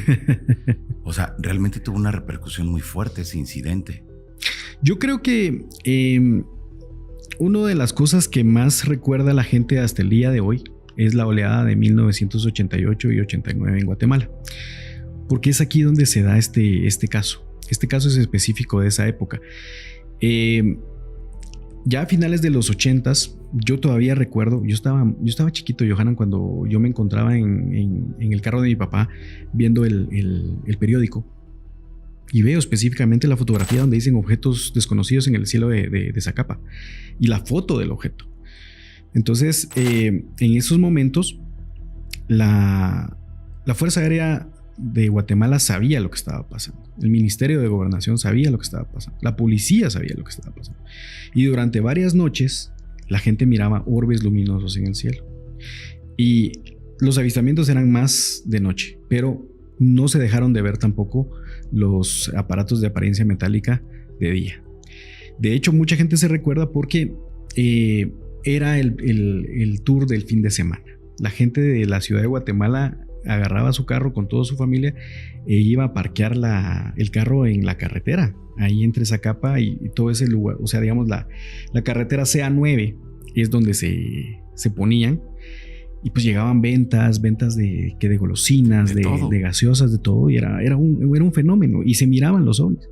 O sea, realmente tuvo una repercusión muy fuerte ese incidente. Yo creo que una de las cosas que más recuerda a la gente hasta el día de hoy es la oleada de 1988 y 89 en Guatemala, porque es aquí donde se da este caso. Este caso es específico de esa época. Ya a finales de los 80s, yo todavía recuerdo, yo estaba chiquito, Johanan, cuando yo me encontraba en el carro de mi papá viendo el periódico, y veo específicamente la fotografía donde dicen objetos desconocidos en el cielo de Zacapa y la foto del objeto. Entonces, en esos momentos, la Fuerza Aérea de Guatemala sabía lo que estaba pasando. El Ministerio de Gobernación sabía lo que estaba pasando. La policía sabía lo que estaba pasando. Y durante varias noches la gente miraba orbes luminosos en el cielo. Y los avistamientos eran más de noche, pero no se dejaron de ver tampoco los aparatos de apariencia metálica de día. De hecho, mucha gente se recuerda porque era el tour del fin de semana. La gente de la ciudad de Guatemala agarraba su carro con toda su familia e iba a parquear el carro en la carretera, ahí entre Zacapa y todo ese lugar. O sea, digamos, la carretera CA9 es donde se ponían. Y pues llegaban ventas de golosinas, de gaseosas, de todo. Y era un fenómeno. Y se miraban los ovnis.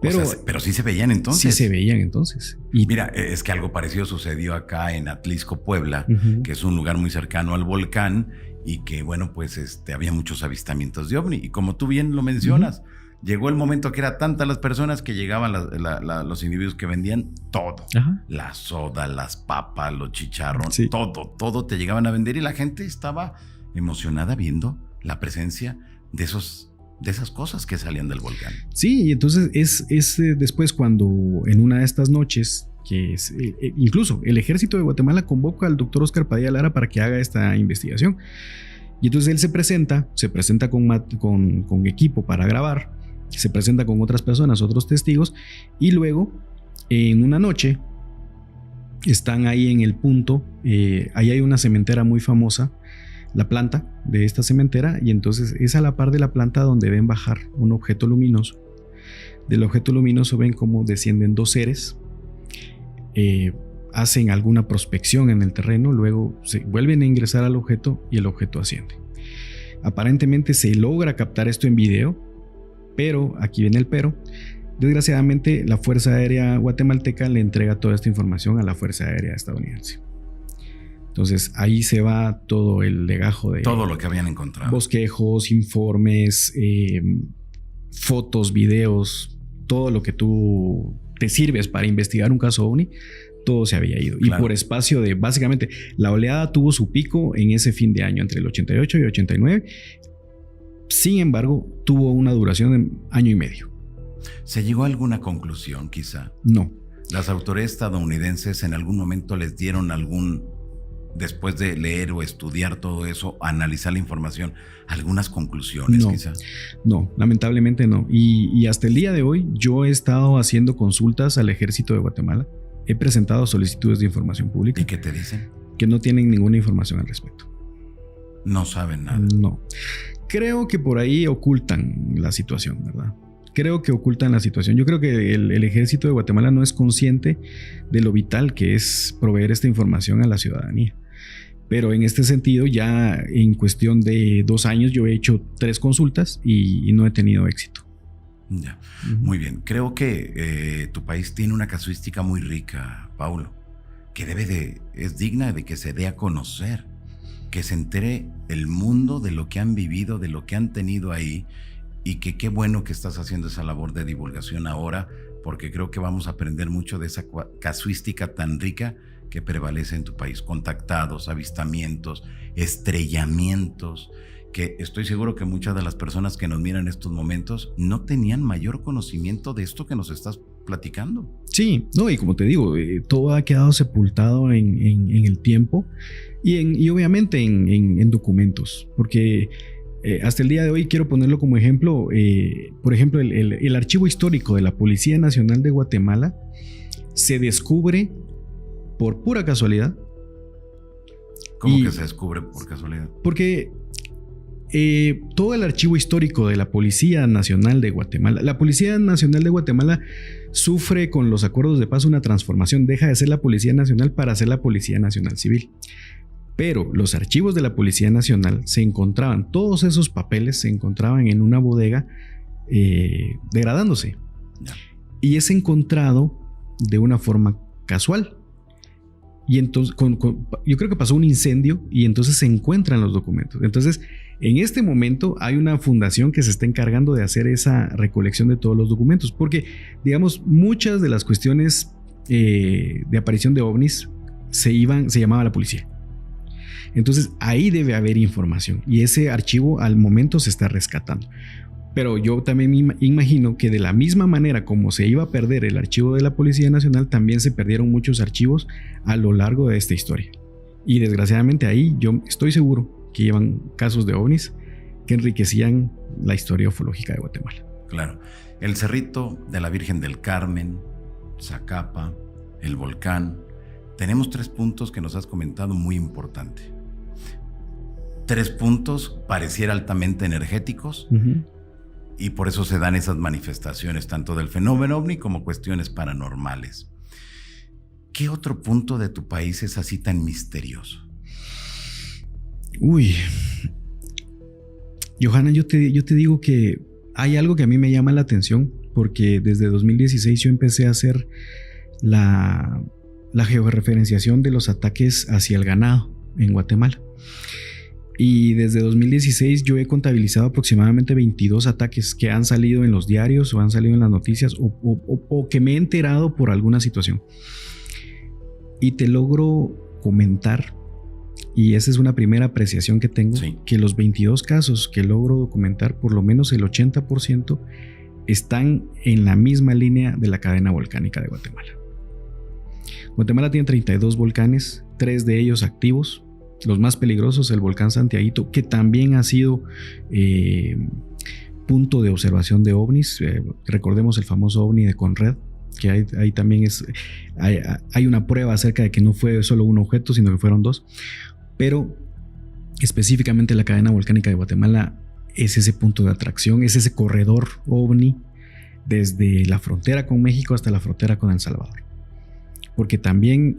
Pero sí se veían entonces. Sí se veían entonces. Y mira, es que algo parecido sucedió acá en Atlisco, Puebla, que es un lugar muy cercano al volcán y que, bueno, pues había muchos avistamientos de ovni. Y como tú bien lo mencionas, llegó el momento que eran tantas las personas que llegaban los individuos que vendían todo. Ajá. La soda, las papas, los chicharrones, sí. todo te llegaban a vender y la gente estaba emocionada viendo la presencia de esas cosas que salían del volcán. Sí, y entonces es después cuando en una de estas noches, que es, incluso el ejército de Guatemala convoca al doctor Oscar Padilla Lara para que haga esta investigación. Y entonces él se presenta con equipo para grabar, se presenta con otras personas, otros testigos, y luego en una noche están ahí en el punto, ahí hay una cementera muy famosa, la planta de esta cementera, y entonces es a la par de la planta donde ven bajar un objeto luminoso. Del objeto luminoso ven cómo descienden dos seres, hacen alguna prospección en el terreno, luego se vuelven a ingresar al objeto y el objeto asciende. Aparentemente se logra captar esto en video, pero aquí viene el pero. Desgraciadamente la Fuerza Aérea guatemalteca le entrega toda esta información a la Fuerza Aérea estadounidense. Entonces ahí se va todo el legajo de todo lo que habían encontrado. Bosquejos, informes, fotos, videos, todo lo que tú te sirves para investigar un caso OVNI, todo se había ido. Claro. Y por espacio de, básicamente, la oleada tuvo su pico en ese fin de año, entre el 88 y 89. Sin embargo, tuvo una duración de año y medio. ¿Se llegó a alguna conclusión, quizá? No. ¿Las autoridades estadounidenses en algún momento les dieron después de leer o estudiar todo eso, analizar la información, algunas conclusiones, quizá? No, lamentablemente no. Y hasta el día de hoy yo he estado haciendo consultas al Ejército de Guatemala. He presentado solicitudes de información pública. ¿Y qué te dicen? Que no tienen ninguna información al respecto. No saben nada. No. Creo que por ahí ocultan la situación, ¿verdad? Creo que ocultan la situación. Yo creo que el Ejército de Guatemala no es consciente de lo vital que es proveer esta información a la ciudadanía. Pero en este sentido, ya en cuestión de 2 años, yo he hecho 3 consultas y no he tenido éxito. Ya, muy bien. Creo que tu país tiene una casuística muy rica, Paulo, que es digna de que se dé a conocer, que se entere el mundo de lo que han vivido, de lo que han tenido ahí, y que qué bueno que estás haciendo esa labor de divulgación ahora, porque creo que vamos a aprender mucho de esa casuística tan rica que prevalece en tu país. Contactados, avistamientos, estrellamientos, que estoy seguro que muchas de las personas que nos miran en estos momentos no tenían mayor conocimiento de esto que nos estás platicando. Sí, no, y como te digo, todo ha quedado sepultado en el tiempo y obviamente en documentos, porque hasta el día de hoy quiero ponerlo como ejemplo. Por ejemplo, el archivo histórico de la Policía Nacional de Guatemala se descubre por pura casualidad. ¿Cómo que se descubre por casualidad? Porque todo el archivo histórico de la Policía Nacional de Guatemala, la Policía Nacional de Guatemala sufre con los acuerdos de paz una transformación, deja de ser la Policía Nacional para ser la Policía Nacional Civil. Pero los archivos de la Policía Nacional todos esos papeles se encontraban en una bodega degradándose. Y es encontrado de una forma casual. Y entonces yo creo que pasó un incendio y entonces se encuentran los documentos. Entonces, en este momento hay una fundación que se está encargando de hacer esa recolección de todos los documentos, porque, digamos, muchas de las cuestiones de aparición de ovnis se llamaba a la policía. Entonces ahí debe haber información y ese archivo al momento se está rescatando. Pero yo también me imagino que de la misma manera como se iba a perder el archivo de la Policía Nacional, también se perdieron muchos archivos a lo largo de esta historia. Y desgraciadamente ahí yo estoy seguro que llevan casos de ovnis que enriquecían la historia ufológica de Guatemala. Claro. El Cerrito de la Virgen del Carmen, Zacapa, el volcán. Tenemos 3 puntos que nos has comentado muy importante. 3 puntos pareciera altamente energéticos. Y por eso se dan esas manifestaciones, tanto del fenómeno ovni como cuestiones paranormales. ¿Qué otro punto de tu país es así tan misterioso? Uy, Johanna, yo te digo que hay algo que a mí me llama la atención, porque desde 2016 yo empecé a hacer la georreferenciación de los ataques hacia el ganado en Guatemala. Y desde 2016 yo he contabilizado aproximadamente 22 ataques que han salido en los diarios o han salido en las noticias o que me he enterado por alguna situación. Y te logro comentar, y esa es una primera apreciación que tengo, sí, que los 22 casos que logro documentar, por lo menos el 80% están en la misma línea de la cadena volcánica de Guatemala. Guatemala tiene 32 volcanes, 3 de ellos activos. Los más peligrosos, el volcán Santiaguito, que también ha sido punto de observación de ovnis. Recordemos el famoso ovni de Conred, que ahí también hay una prueba acerca de que no fue solo un objeto, sino que fueron 2. Pero específicamente la cadena volcánica de Guatemala es ese punto de atracción, es ese corredor ovni desde la frontera con México hasta la frontera con El Salvador. Porque también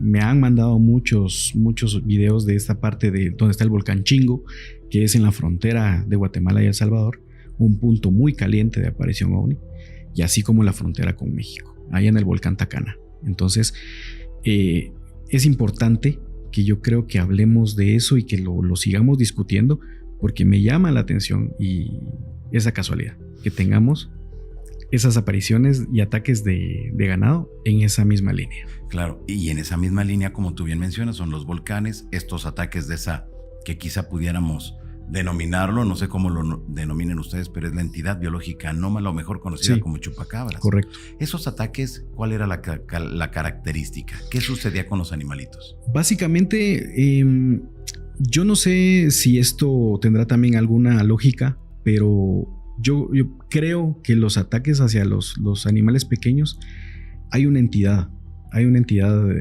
me han mandado muchos videos de esta parte de donde está el volcán Chingo, que es en la frontera de Guatemala y El Salvador, un punto muy caliente de aparición ovni, y así como la frontera con México, allá en el volcán Tacana. Entonces es importante que yo creo que hablemos de eso y que lo sigamos discutiendo, porque me llama la atención y esa casualidad que tengamos esas apariciones y ataques de ganado en esa misma línea. Claro, y en esa misma línea, como tú bien mencionas, son los volcanes, estos ataques de esa, que quizá pudiéramos denominarlo, no sé cómo lo denominen ustedes, pero es la entidad biológica anómala o mejor conocida como chupacabras. Correcto. Esos ataques, ¿cuál era la característica? ¿Qué sucedía con los animalitos? Básicamente, yo no sé si esto tendrá también alguna lógica, pero yo creo que los ataques hacia los animales pequeños hay una entidad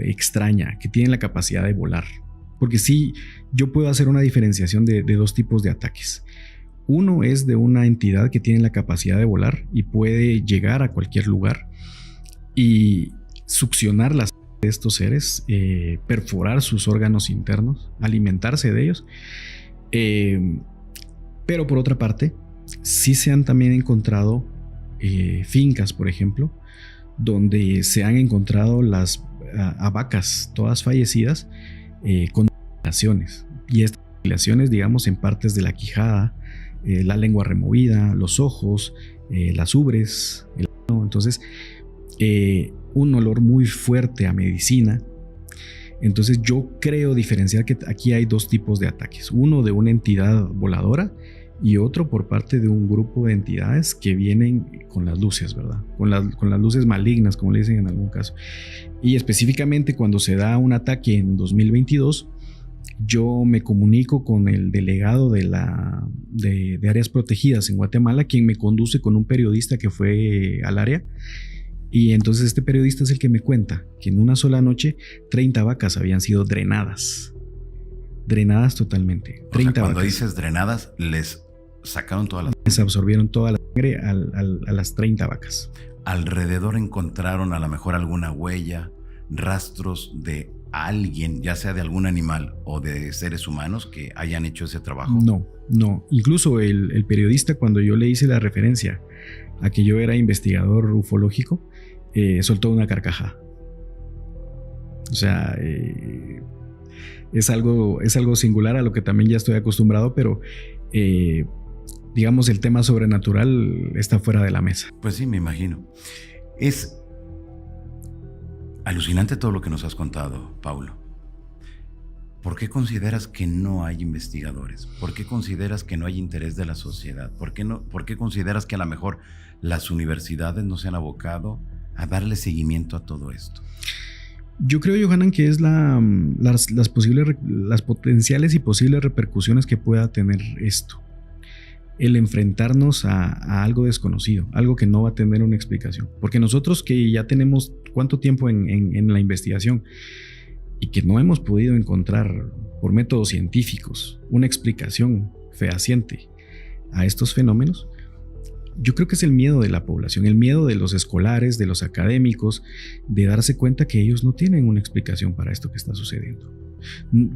extraña que tiene la capacidad de volar. Porque sí, yo puedo hacer una diferenciación de 2 tipos de ataques. Uno es de una entidad que tiene la capacidad de volar y puede llegar a cualquier lugar y succionar las de estos seres, perforar sus órganos internos, alimentarse de ellos. Pero por otra parte, sí se han también encontrado fincas, por ejemplo, donde se han encontrado a vacas todas fallecidas con mutilaciones. Y estas mutilaciones, digamos, en partes de la quijada, la lengua removida, los ojos, las ubres, el ano. Entonces, un olor muy fuerte a medicina. Entonces, yo creo diferenciar que aquí hay 2 tipos de ataques. Uno de una entidad voladora y otro por parte de un grupo de entidades que vienen con las luces, ¿verdad? Con las luces malignas, como le dicen en algún caso. Y específicamente cuando se da un ataque en 2022, yo me comunico con el delegado de áreas protegidas en Guatemala, quien me conduce con un periodista que fue al área. Y entonces este periodista es el que me cuenta que en una sola noche 30 vacas habían sido drenadas totalmente. 30 cuando vacas. Dices drenadas, les sacaron todas las... Les absorbieron toda la sangre a las 30 vacas. Alrededor encontraron a lo mejor alguna huella, rastros de alguien, ya sea de algún animal o de seres humanos que hayan hecho ese trabajo. No. Incluso el periodista, cuando yo le hice la referencia a que yo era investigador ufológico, soltó una carcajada. O sea, es algo singular a lo que también ya estoy acostumbrado, pero digamos el tema sobrenatural está fuera de la mesa. Pues sí, me imagino. Es alucinante todo lo que nos has contado, Paulo. ¿Por qué consideras que no hay investigadores? ¿Por qué consideras que no hay interés de la sociedad? ¿Por qué consideras que a lo mejor las universidades no se han abocado a darle seguimiento a todo esto? Yo creo, Johanan, que es las potenciales y posibles repercusiones que pueda tener esto. El enfrentarnos a algo desconocido, algo que no va a tener una explicación. Porque nosotros que ya tenemos cuánto tiempo en la investigación y que no hemos podido encontrar por métodos científicos una explicación fehaciente a estos fenómenos, yo creo que es el miedo de la población, el miedo de los escolares, de los académicos, de darse cuenta que ellos no tienen una explicación para esto que está sucediendo.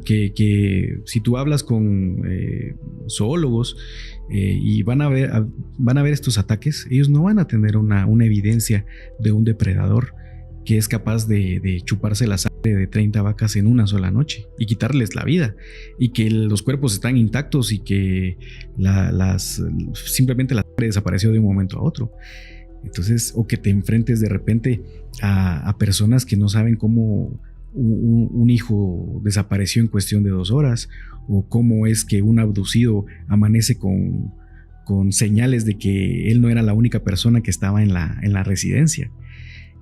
Que si tú hablas con zoólogos y van a ver estos ataques, ellos no van a tener una evidencia de un depredador que es capaz de chuparse la sangre de 30 vacas en una sola noche y quitarles la vida, y que los cuerpos están intactos y que simplemente la sangre desapareció de un momento a otro. Entonces, o que te enfrentes de repente a personas que no saben cómo un hijo desapareció en cuestión de 2 horas, o cómo es que un abducido amanece con señales de que él no era la única persona que estaba en la residencia.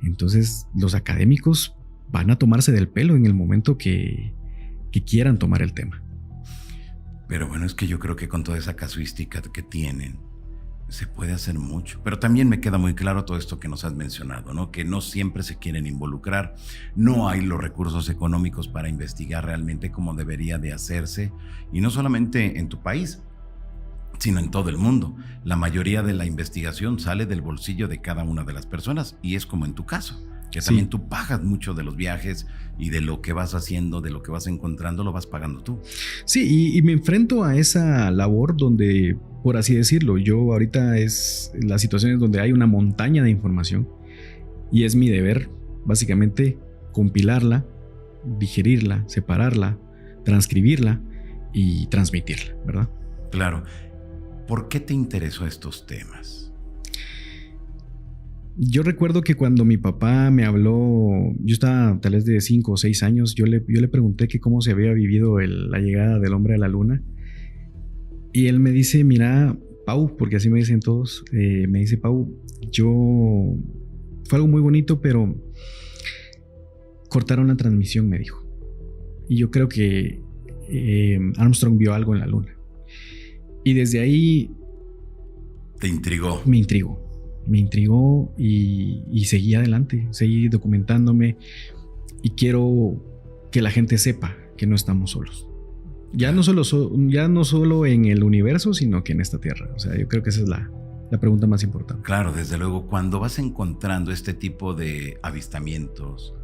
Entonces los académicos van a tomarse del pelo en el momento que quieran tomar el tema. Pero bueno, es que yo creo que con toda esa casuística que tienen, se puede hacer mucho. Pero también me queda muy claro todo esto que nos has mencionado, ¿no? Que no siempre se quieren involucrar, no hay los recursos económicos para investigar realmente como debería de hacerse, y no solamente en tu país, sino en todo el mundo. La mayoría de la investigación sale del bolsillo de cada una de las personas, y es como en tu caso, que también tú pagas mucho de los viajes y de lo que vas haciendo, de lo que vas encontrando, lo vas pagando tú. Sí, y me enfrento a esa labor donde, por así decirlo, yo ahorita es las situaciones donde hay una montaña de información y es mi deber básicamente compilarla, digerirla, separarla, transcribirla y transmitirla, ¿verdad? Claro. ¿Por qué te interesó estos temas? Yo recuerdo que cuando mi papá me habló, yo estaba tal vez de 5 o 6 años, yo le pregunté que cómo se había vivido la llegada del hombre a la luna. Y él me dice, mira, Pau, porque así me dicen todos, me dice, Pau, fue algo muy bonito, pero cortaron la transmisión, me dijo. Y yo creo que Armstrong vio algo en la luna. Y desde ahí... ¿Te intrigó? Me intrigó y seguí adelante, seguí documentándome, y quiero que la gente sepa que no estamos solos. Ya no solo en el universo, sino que en esta tierra. O sea, yo creo que esa es la pregunta más importante. Claro, desde luego, cuando vas encontrando este tipo de avistamientos,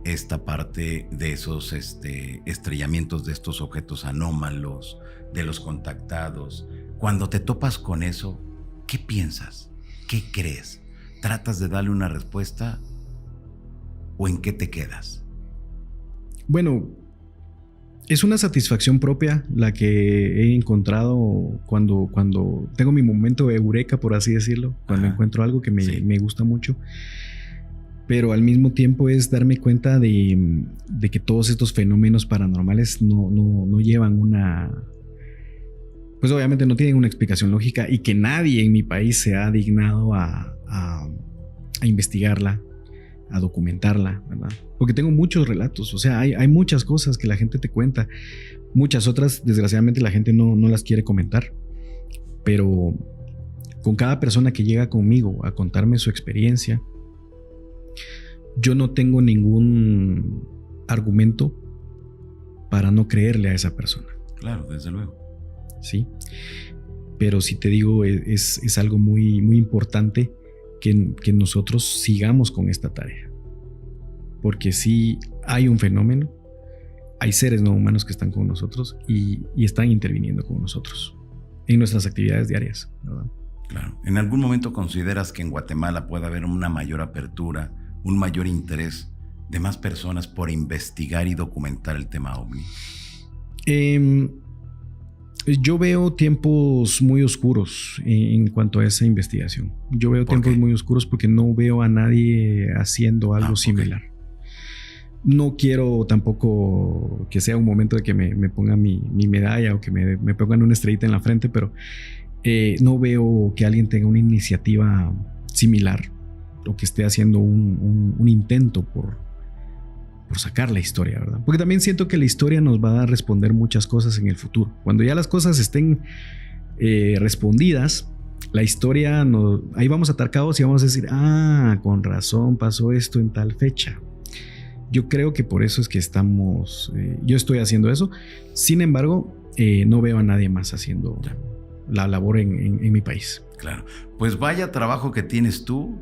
esta parte de esos estrellamientos de estos objetos anómalos, de los contactados, cuando te topas con eso, ¿qué piensas? ¿Qué crees? ¿Tratas de darle una respuesta o en qué te quedas? Bueno, es una satisfacción propia la que he encontrado cuando tengo mi momento de eureka, por así decirlo, cuando encuentro algo que me gusta mucho. Pero al mismo tiempo es darme cuenta de que todos estos fenómenos paranormales no llevan pues obviamente no tienen una explicación lógica, y que nadie en mi país se ha dignado a investigarla, a documentarla, ¿verdad? Porque tengo muchos relatos, o sea, hay muchas cosas que la gente te cuenta, muchas otras desgraciadamente la gente no las quiere comentar, pero con cada persona que llega conmigo a contarme su experiencia, yo no tengo ningún argumento para no creerle a esa persona. Claro, desde luego. Sí, pero si te digo, es algo muy, muy importante que nosotros sigamos con esta tarea, porque sí hay un fenómeno, hay seres no humanos que están con nosotros y están interviniendo con nosotros en nuestras actividades diarias, ¿verdad? Claro. ¿En algún momento consideras que en Guatemala puede haber una mayor apertura, un mayor interés de más personas por investigar y documentar el tema OVNI? Yo veo tiempos muy oscuros en cuanto a esa investigación. Yo veo tiempos muy oscuros porque no veo a nadie haciendo algo similar. No quiero tampoco que sea un momento de que me pongan mi medalla o que me pongan una estrellita en la frente, pero no veo que alguien tenga una iniciativa similar o que esté haciendo un intento por sacar la historia, ¿verdad? Porque también siento que la historia nos va a responder muchas cosas en el futuro. Cuando ya las cosas estén respondidas, la historia, ahí vamos a atar cabos y vamos a decir, con razón pasó esto en tal fecha. Yo creo que por eso es que yo estoy haciendo eso. Sin embargo, no veo a nadie más haciendo la labor en mi país. Claro, pues vaya trabajo que tienes tú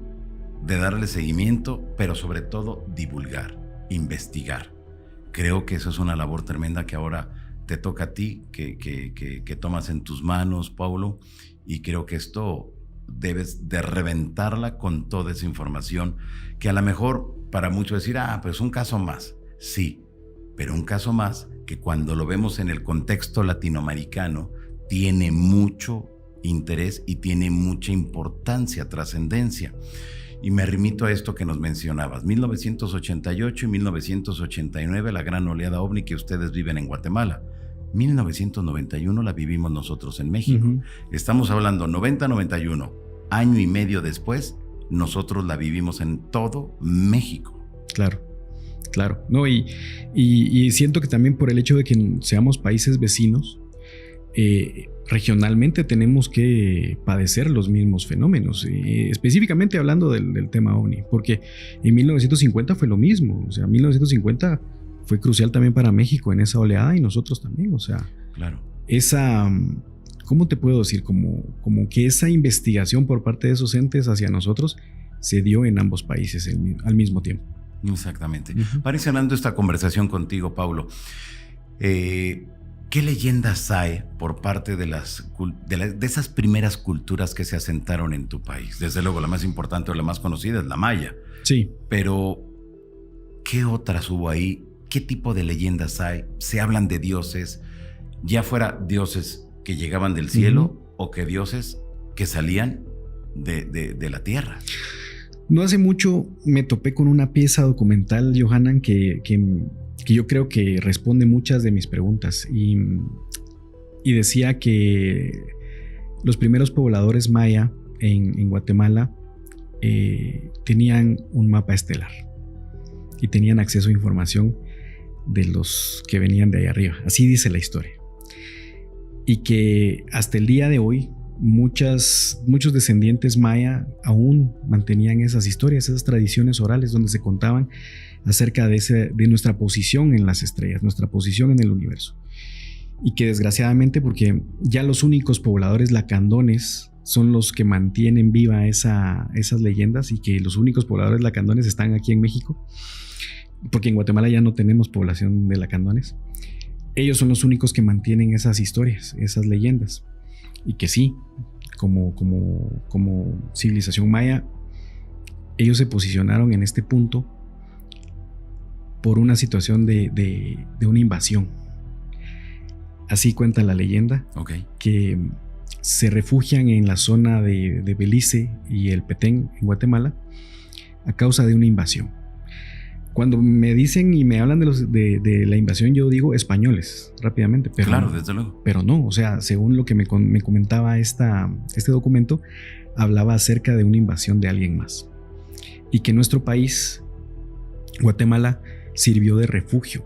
de darle seguimiento, pero sobre todo divulgar, investigar. Creo que eso es una labor tremenda que ahora te toca a ti, que tomas en tus manos, Paulo, y creo que esto debes de reventarla con toda esa información que a lo mejor para muchos decir, pues un caso más. Sí, pero un caso más que cuando lo vemos en el contexto latinoamericano tiene mucho interés y tiene mucha importancia, trascendencia. Y me remito a esto que nos mencionabas, 1988 y 1989, la gran oleada ovni que ustedes viven en Guatemala. 1991 la vivimos nosotros en México. Uh-huh. Estamos hablando 90-91, año y medio después, nosotros la vivimos en todo México. Claro. No, y siento que también por el hecho de que seamos países vecinos, regionalmente tenemos que padecer los mismos fenómenos, específicamente hablando del tema OVNI, porque en 1950 fue lo mismo. O sea, 1950 fue crucial también para México en esa oleada y nosotros también. O sea, claro. Esa, ¿cómo te puedo decir? Como que esa investigación por parte de esos entes hacia nosotros se dio en ambos países al mismo tiempo. Exactamente. Uh-huh. Para ir cerrando esta conversación contigo, Paulo, ¿qué leyendas hay por parte de esas primeras culturas que se asentaron en tu país? Desde luego, la más importante o la más conocida es la maya. Sí. Pero, ¿qué otras hubo ahí? ¿Qué tipo de leyendas hay? ¿Se hablan de dioses, ya fuera dioses que llegaban del cielo uh-huh. o que dioses que salían de la tierra? No hace mucho me topé con una pieza documental, Johanan, que yo creo que responde muchas de mis preguntas y decía que los primeros pobladores maya en Guatemala tenían un mapa estelar y tenían acceso a información de los que venían de ahí arriba. Así dice la historia. Y que hasta el día de hoy muchos descendientes maya aún mantenían esas historias, esas tradiciones orales donde se contaban acerca de nuestra posición en las estrellas, nuestra posición en el universo. Y que desgraciadamente, porque ya los únicos pobladores lacandones son los que mantienen viva esas leyendas, y que los únicos pobladores lacandones están aquí en México, porque en Guatemala ya no tenemos población de lacandones. Ellos son los únicos que mantienen esas historias, esas leyendas. Y que sí, como civilización maya, ellos se posicionaron en este punto por una situación de una invasión. Así cuenta la leyenda, okay. Que se refugian en la zona de Belice y el Petén en Guatemala a causa de una invasión. Cuando me dicen y me hablan de la invasión, yo digo españoles rápidamente. Pero claro, desde luego. Pero no, o sea, según lo que me comentaba este documento, hablaba acerca de una invasión de alguien más. Y que nuestro país, Guatemala, sirvió de refugio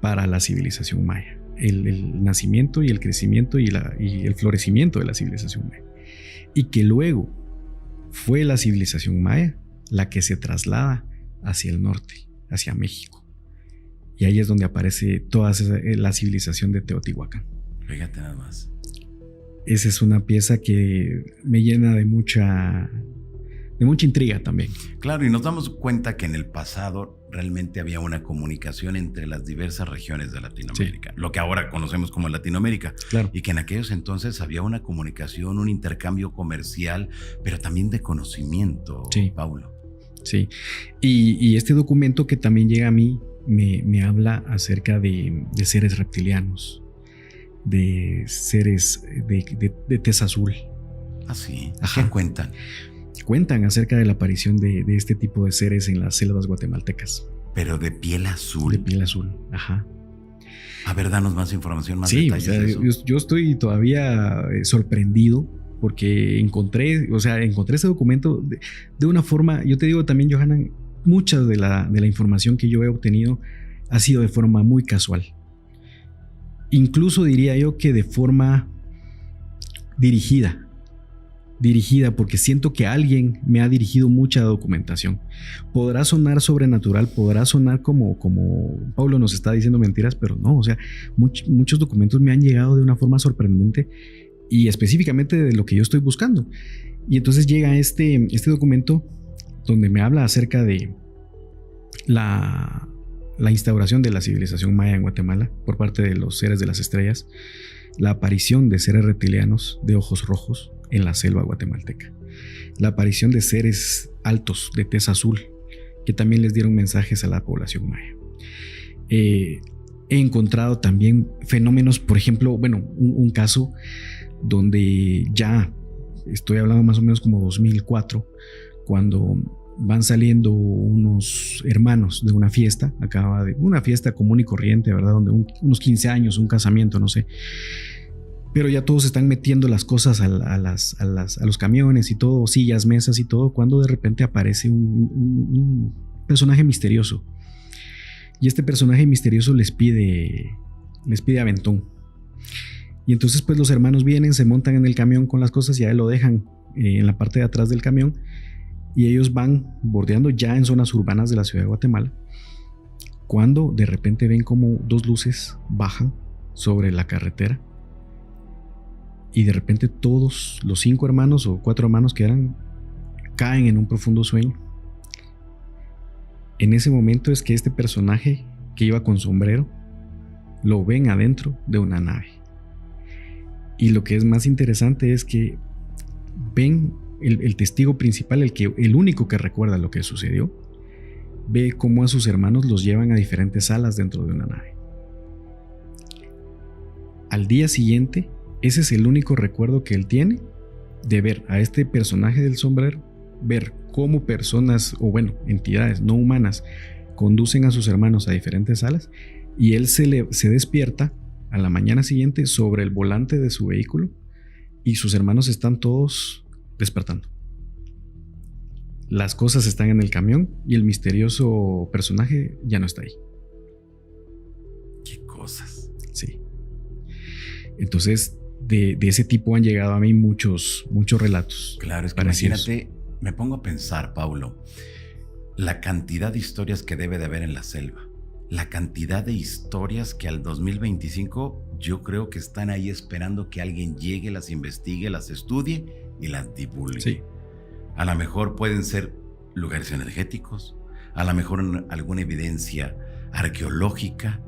para la civilización maya. El nacimiento y el crecimiento y el florecimiento de la civilización maya. Y que luego fue la civilización maya la que se traslada hacia el norte, hacia México. Y ahí es donde aparece toda la civilización de Teotihuacán. Fíjate nada más. Esa es una pieza que me llena de mucha intriga también. Claro, y nos damos cuenta que en el pasado realmente había una comunicación entre las diversas regiones de Latinoamérica, sí. Lo que ahora conocemos como Latinoamérica, claro. Y que en aquellos entonces había una comunicación, un intercambio comercial, pero también de conocimiento, sí. Paulo. Sí, y este documento que también llega a mí me habla acerca de seres reptilianos, de seres de tez azul. ¿Ah, sí? ¿Qué cuentan? Cuentan acerca de la aparición de este tipo de seres en las selvas guatemaltecas. Pero de piel azul. De piel azul, ajá. A ver, danos más información, más sí, detalles. O sea, de eso. yo estoy todavía sorprendido porque encontré ese documento de una forma, yo te digo también, Johanan, mucha de la información que yo he obtenido ha sido de forma muy casual. Incluso diría yo que de forma dirigida porque siento que alguien me ha dirigido mucha documentación. Podrá sonar sobrenatural, podrá sonar como Pablo nos está diciendo mentiras, pero no, o sea, muchos documentos me han llegado de una forma sorprendente y específicamente de lo que yo estoy buscando. Y entonces llega este documento donde me habla acerca de la instauración de la civilización maya en Guatemala por parte de los seres de las estrellas, la aparición de seres reptilianos de ojos rojos en la selva guatemalteca, la aparición de seres altos de tez azul que también les dieron mensajes a la población maya. He encontrado también fenómenos, por ejemplo, un caso donde ya estoy hablando más o menos como 2004, cuando van saliendo unos hermanos de una fiesta, acaba de una fiesta común y corriente, ¿verdad? Donde unos 15 años, un casamiento, no sé. Pero ya todos están metiendo las cosas a los camiones y todo, sillas, mesas y todo, cuando de repente aparece un personaje misterioso. Y este personaje misterioso les pide aventón. Y entonces pues los hermanos vienen, se montan en el camión con las cosas y a él lo dejan en la parte de atrás del camión. Y ellos van bordeando ya en zonas urbanas de la ciudad de Guatemala, cuando de repente ven como dos luces bajan sobre la carretera. Y de repente todos los 5 hermanos o 4 hermanos que eran caen en un profundo sueño. En ese momento es que este personaje que iba con sombrero lo ven adentro de una nave. Y lo que es más interesante es que ven el testigo principal, el único que recuerda lo que sucedió, ve cómo a sus hermanos los llevan a diferentes salas dentro de una nave. Al día siguiente, ese es el único recuerdo que él tiene de ver a este personaje del sombrero, ver cómo personas entidades no humanas conducen a sus hermanos a diferentes salas, y él se despierta a la mañana siguiente sobre el volante de su vehículo y sus hermanos están todos despertando. Las cosas están en el camión y el misterioso personaje ya no está ahí. ¿Qué cosas? Sí. Entonces, de ese tipo han llegado a mí muchos relatos. Claro, es que parecidos. imagínate, me pongo a pensar, Paulo, la cantidad de historias que debe de haber en la selva, la cantidad de historias que al 2025 yo creo que están ahí esperando que alguien llegue, las investigue, las estudie y las divulgue. Sí. A lo mejor pueden ser lugares energéticos, a lo mejor alguna evidencia arqueológica,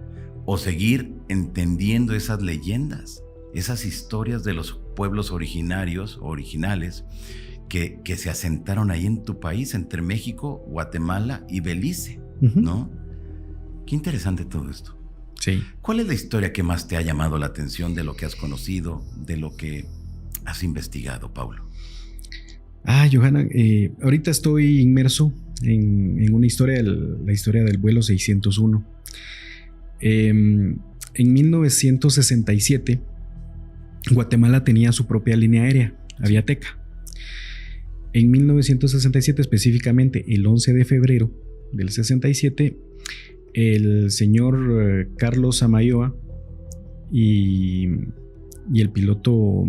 o seguir entendiendo esas leyendas, esas historias de los pueblos originales que se asentaron ahí en tu país, entre México, Guatemala y Belice, ¿no? Qué interesante todo esto. Sí. ¿Cuál es la historia que más te ha llamado la atención de lo que has conocido, de lo que has investigado, Paulo? Johanna, ahorita estoy inmerso en una historia, la historia del vuelo 601. En 1967, Guatemala tenía su propia línea aérea, Aviateca. En 1967, específicamente el 11 de febrero del 67, el señor Carlos Samayoa y el piloto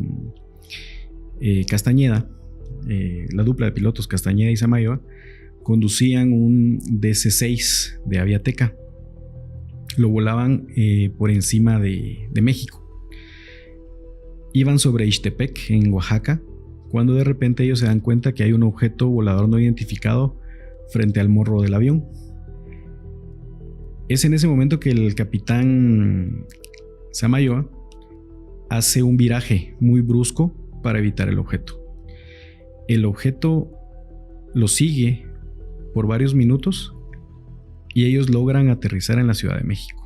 Castañeda, la dupla de pilotos Castañeda y Samayoa, conducían un DC-6 de Aviateca. Lo volaban por encima de México. Iban sobre Ixtepec, en Oaxaca, cuando de repente ellos se dan cuenta que hay un objeto volador no identificado frente al morro del avión. Es en ese momento que el capitán Samayoa hace un viraje muy brusco para evitar el objeto. El objeto lo sigue por varios minutos y ellos logran aterrizar en la Ciudad de México.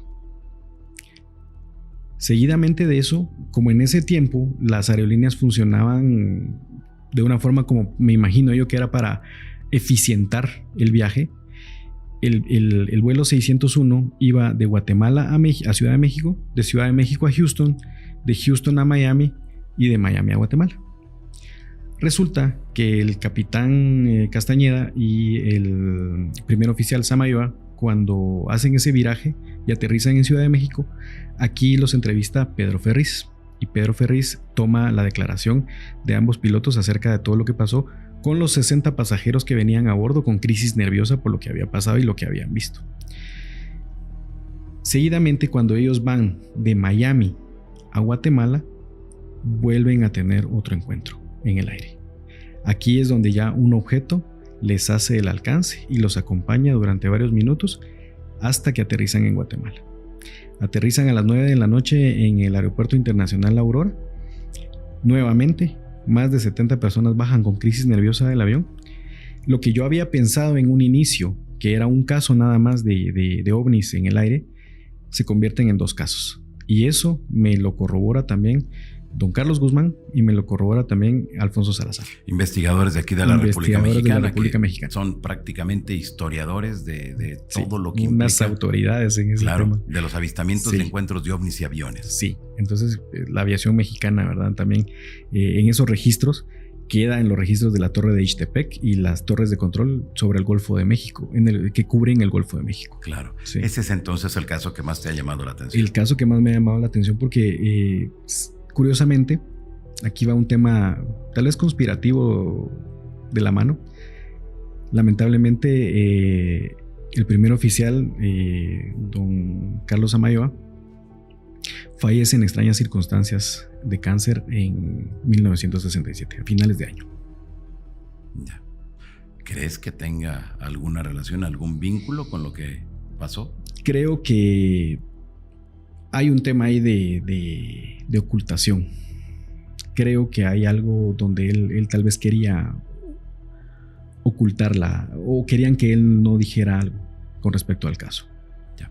Seguidamente de eso, como en ese tiempo las aerolíneas funcionaban de una forma como me imagino yo que era para eficientar el viaje, el vuelo 601 iba de Guatemala a Ciudad de México, de Ciudad de México a Houston, de Houston a Miami y de Miami a Guatemala. Resulta que el capitán Castañeda y el primer oficial Samayoa, cuando hacen ese viraje y aterrizan en Ciudad de México, aquí los entrevista Pedro Ferriz. Y Pedro Ferriz toma la declaración de ambos pilotos acerca de todo lo que pasó con los 60 pasajeros que venían a bordo con crisis nerviosa por lo que había pasado y lo que habían visto. Seguidamente, cuando ellos van de Miami a Guatemala, vuelven a tener otro encuentro en el aire. Aquí es donde ya un objeto les hace el alcance y los acompaña durante varios minutos hasta que aterrizan en Guatemala. Aterrizan a las 9 de la noche en el Aeropuerto Internacional Aurora. Nuevamente, más de 70 personas bajan con crisis nerviosa del avión. Lo que yo había pensado en un inicio, que era un caso nada más de ovnis en el aire, se convierten en 2 casos. Y eso me lo corrobora también don Carlos Guzmán y me lo corrobora también Alfonso Salazar. Investigadores de aquí de la República Mexicana. Son prácticamente historiadores de todo lo que implica. Unas autoridades en ese tema. De los avistamientos de encuentros de ovnis y aviones. Sí, entonces la aviación mexicana, ¿verdad? También en esos registros queda en los registros de la Torre de Ixtepec y las torres de control sobre el Golfo de México, que cubren el Golfo de México. Claro. Sí. Ese es entonces el caso que más te ha llamado la atención. El caso que más me ha llamado la atención porque curiosamente, aquí va un tema tal vez conspirativo de la mano. Lamentablemente, el primer oficial, don Carlos Samayoa, fallece en extrañas circunstancias de cáncer en 1967, a finales de año. Ya. ¿Crees que tenga alguna relación, algún vínculo con lo que pasó? Creo que hay un tema ahí de ocultación. Creo que hay algo donde él tal vez quería ocultarla o querían que él no dijera algo con respecto al caso. Ya.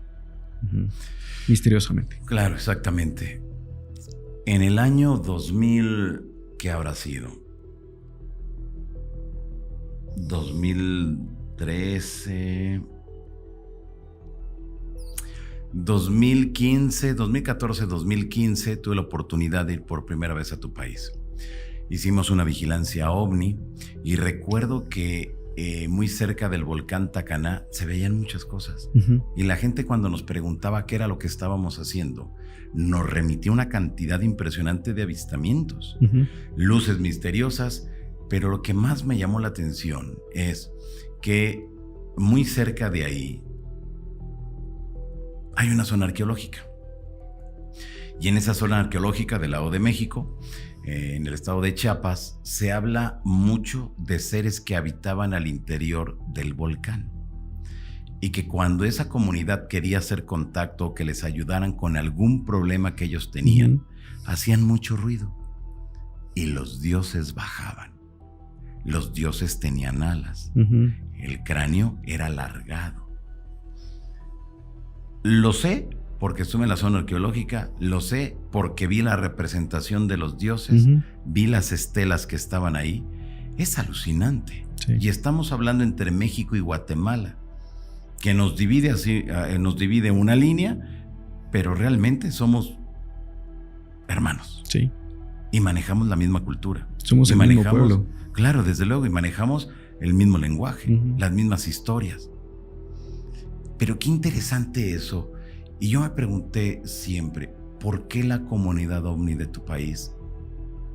Misteriosamente. Claro, exactamente. En el año 2000, ¿qué habrá sido? 2013... 2014, 2015, tuve la oportunidad de ir por primera vez a tu país. Hicimos una vigilancia ovni y recuerdo que muy cerca del volcán Tacaná se veían muchas cosas. Y la gente, cuando nos preguntaba qué era lo que estábamos haciendo, nos remitía una cantidad impresionante de avistamientos, luces misteriosas, pero lo que más me llamó la atención es que muy cerca de ahí hay una zona arqueológica. Y en esa zona arqueológica del lado de México, en el estado de Chiapas, se habla mucho de seres que habitaban al interior del volcán. Y que cuando esa comunidad quería hacer contacto o que les ayudaran con algún problema que ellos tenían, hacían mucho ruido. Y los dioses bajaban. Los dioses tenían alas. El cráneo era alargado. Lo sé porque estuve en la zona arqueológica, lo sé porque vi la representación de los dioses, vi las estelas que estaban ahí. Es alucinante. Sí. Y estamos hablando entre México y Guatemala, que nos divide así, nos divide una línea, pero realmente somos hermanos. Sí. Y manejamos la misma cultura. Somos el mismo pueblo. Claro, desde luego, y manejamos el mismo lenguaje, las mismas historias. Pero qué interesante eso. Y yo me pregunté siempre, ¿por qué la comunidad ovni de tu país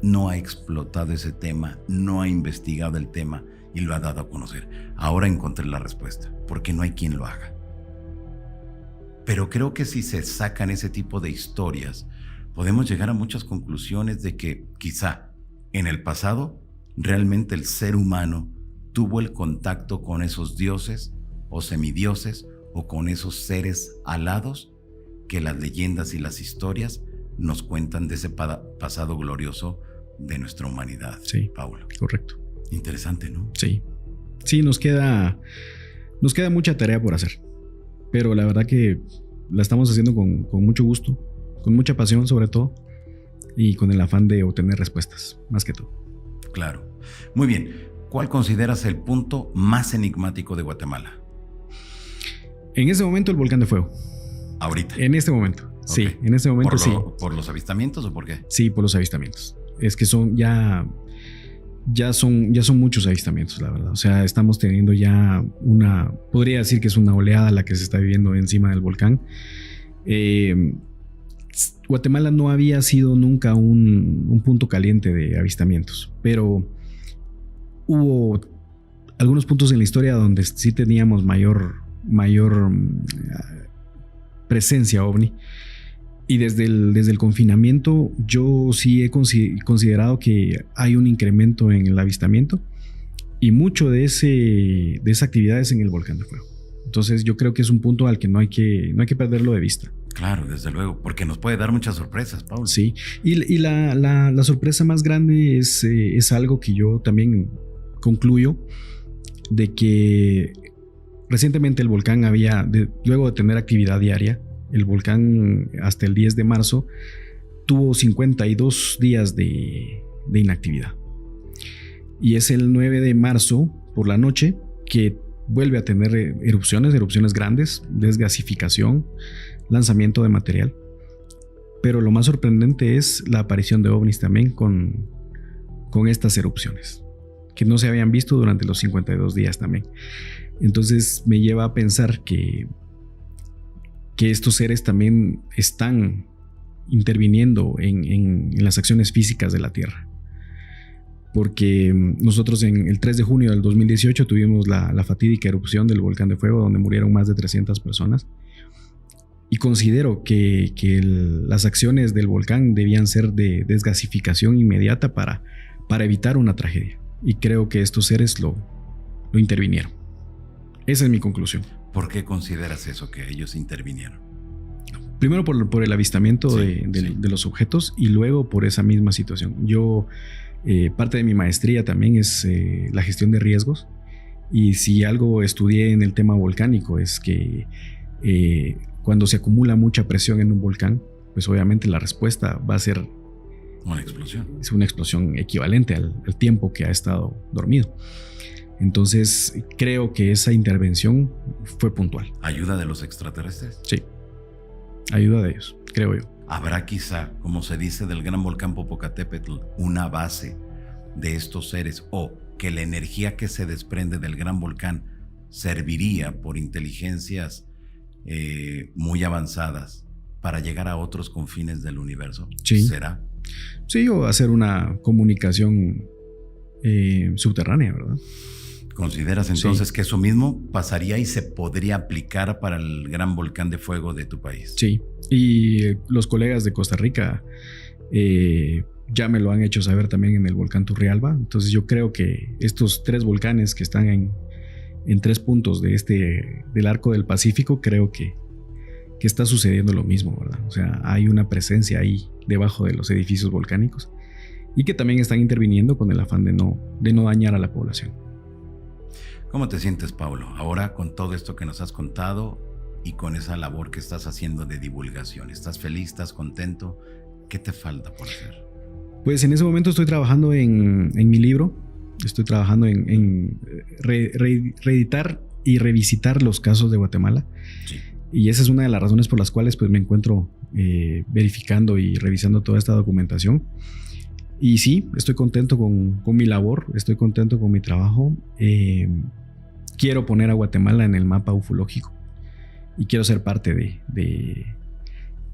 no ha explotado ese tema, no ha investigado el tema y lo ha dado a conocer? Ahora encontré la respuesta, porque no hay quien lo haga. Pero creo que si se sacan ese tipo de historias, podemos llegar a muchas conclusiones de que quizá en el pasado realmente el ser humano tuvo el contacto con esos dioses o semidioses o con esos seres alados que las leyendas y las historias nos cuentan de ese pasado glorioso de nuestra humanidad. Sí, Paulo. Correcto. Interesante, ¿no? Sí. Sí, nos queda mucha tarea por hacer, pero la verdad que la estamos haciendo con mucho gusto, con mucha pasión sobre todo, y con el afán de obtener respuestas, más que todo. Claro. Muy bien. ¿Cuál consideras el punto más enigmático de Guatemala? En ese momento el volcán de fuego. Ahorita. En este momento. Okay. Sí, en este momento sí. ¿Por los avistamientos o por qué? Sí, por los avistamientos. Es que son ya son muchos avistamientos, la verdad. O sea, estamos teniendo ya podría decir que es una oleada la que se está viviendo encima del volcán. Guatemala no había sido nunca un punto caliente de avistamientos, pero hubo algunos puntos en la historia donde sí teníamos mayor presencia ovni. Y desde el confinamiento yo sí he considerado que hay un incremento en el avistamiento y mucho de esa actividad es en el volcán de fuego. Entonces yo creo que es un punto al que no hay que perderlo de vista. Claro, desde luego, porque nos puede dar muchas sorpresas, Paulo. Sí, y la sorpresa más grande es algo que yo también concluyo, de que recientemente el volcán luego de tener actividad diaria, el volcán hasta el 10 de marzo tuvo 52 días de inactividad. Y es el 9 de marzo por la noche que vuelve a tener erupciones grandes, desgasificación, lanzamiento de material. Pero lo más sorprendente es la aparición de ovnis también con estas erupciones, que no se habían visto durante los 52 días también. Entonces me lleva a pensar que estos seres también están interviniendo en las acciones físicas de la Tierra. Porque nosotros en el 3 de junio del 2018 tuvimos la fatídica erupción del volcán de fuego, donde murieron más de 300 personas. Y considero que las acciones del volcán debían ser de desgasificación inmediata para evitar una tragedia. Y creo que estos seres lo intervinieron. Esa es mi conclusión. ¿Por qué consideras eso, que ellos intervinieron? Primero por el avistamiento de los objetos y luego por esa misma situación. Yo, parte de mi maestría también es la gestión de riesgos, y si algo estudié en el tema volcánico es que cuando se acumula mucha presión en un volcán, pues obviamente la respuesta va a ser una explosión. Es una explosión equivalente al tiempo que ha estado dormido. Entonces creo que esa intervención fue puntual. ¿Ayuda de los extraterrestres? Sí, ayuda de ellos, creo yo. ¿Habrá quizá, como se dice del gran volcán Popocatépetl, una base de estos seres, o que la energía que se desprende del gran volcán serviría por inteligencias muy avanzadas para llegar a otros confines del universo? Sí. ¿Será? Sí, o hacer una comunicación subterránea, ¿verdad? ¿Consideras entonces que eso mismo pasaría y se podría aplicar para el gran volcán de fuego de tu país? Sí, y los colegas de Costa Rica ya me lo han hecho saber también en el volcán Turrialba. Entonces yo creo que estos 3 volcanes que están en 3 puntos del arco del Pacífico, creo que está sucediendo lo mismo, ¿verdad? O sea, hay una presencia ahí debajo de los edificios volcánicos y que también están interviniendo con el afán de no dañar a la población. ¿Cómo te sientes, Paulo, ahora con todo esto que nos has contado y con esa labor que estás haciendo de divulgación? ¿Estás feliz? ¿Estás contento? ¿Qué te falta por hacer? Pues en ese momento estoy trabajando en mi libro. Estoy trabajando en reeditar y revisitar los casos de Guatemala. Sí. Y esa es una de las razones por las cuales pues, me encuentro verificando y revisando toda esta documentación. Y sí, estoy contento con mi labor, estoy contento con mi trabajo. Quiero poner a Guatemala en el mapa ufológico y quiero ser parte de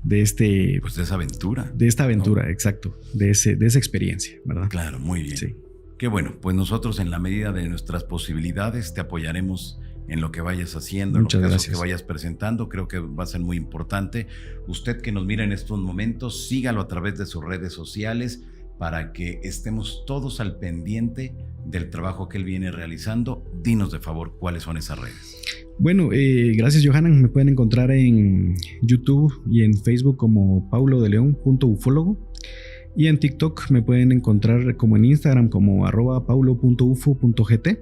esa aventura. De esta aventura, ¿no? Exacto, de esa experiencia, ¿verdad? Claro, muy bien. Sí. Qué bueno, pues nosotros en la medida de nuestras posibilidades te apoyaremos en lo que vayas haciendo, Muchas en los gracias. casos que vayas presentando. Creo que va a ser muy importante. Usted que nos mira en estos momentos, sígalo a través de sus redes sociales para que estemos todos al pendiente del trabajo que él viene realizando. Dinos de favor cuáles son esas redes. Bueno, gracias, Johanan. Me pueden encontrar en YouTube y en Facebook como paulodeleon.ufólogo, y en TikTok me pueden encontrar como en Instagram como @paulo.ufo.gt,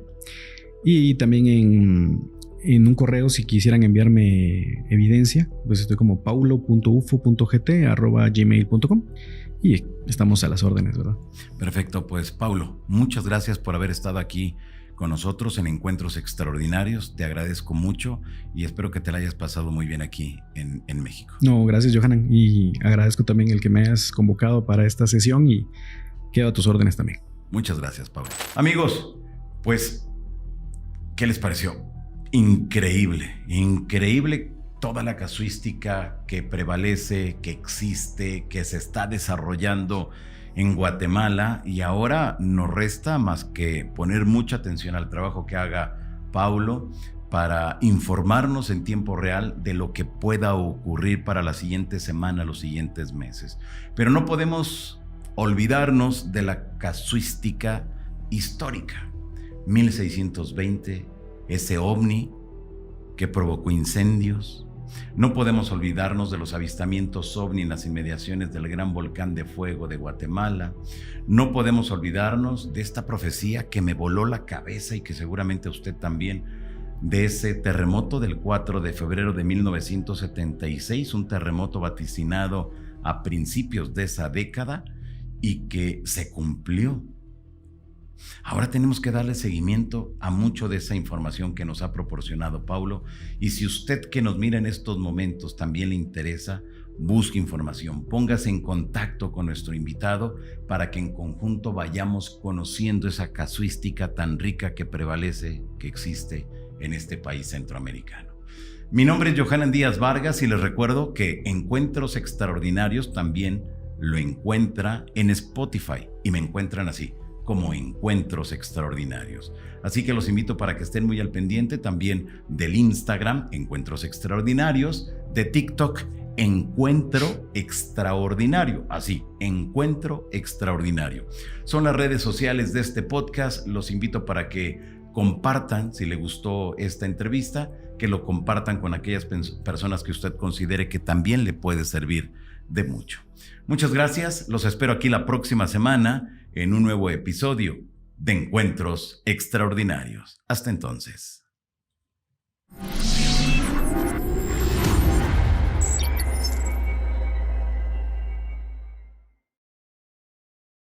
y también en un correo si quisieran enviarme evidencia, pues estoy como paulo.ufo.gt@gmail.com, y estamos a las órdenes, ¿verdad? Perfecto, pues Paulo, muchas gracias por haber estado aquí con nosotros en Encuentros Extraordinarios. Te agradezco mucho y espero que te la hayas pasado muy bien aquí en México. No, gracias, Johanan, y agradezco también el que me hayas convocado para esta sesión y quedo a tus órdenes también. Muchas gracias, Pablo. Amigos, pues, ¿qué les pareció? Increíble toda la casuística que prevalece, que existe, que se está desarrollando en Guatemala, y ahora no resta más que poner mucha atención al trabajo que haga Paulo para informarnos en tiempo real de lo que pueda ocurrir para la siguiente semana, los siguientes meses. Pero no podemos olvidarnos de la casuística histórica. 1620, ese ovni que provocó incendios. No podemos olvidarnos de los avistamientos ovni en las inmediaciones del gran volcán de fuego de Guatemala. No podemos olvidarnos de esta profecía que me voló la cabeza y que seguramente usted también, de ese terremoto del 4 de febrero de 1976, un terremoto vaticinado a principios de esa década y que se cumplió. Ahora tenemos que darle seguimiento a mucho de esa información que nos ha proporcionado Paulo, y si usted que nos mira en estos momentos también le interesa, busque información, póngase en contacto con nuestro invitado para que en conjunto vayamos conociendo esa casuística tan rica que prevalece, que existe en este país centroamericano. Mi nombre es Johanan Díaz Vargas y les recuerdo que Encuentros Extraordinarios también lo encuentra en Spotify y me encuentran así, como Encuentros Extraordinarios. Así que los invito para que estén muy al pendiente también del Instagram, Encuentros Extraordinarios, de TikTok, Encuentro Extraordinario, así, Encuentro Extraordinario. Son las redes sociales de este podcast. Los invito para que compartan, si le gustó esta entrevista, que lo compartan con aquellas personas que usted considere que también le puede servir de mucho. Muchas gracias, los espero aquí la próxima semana en un nuevo episodio de Encuentros Extraordinarios. Hasta entonces.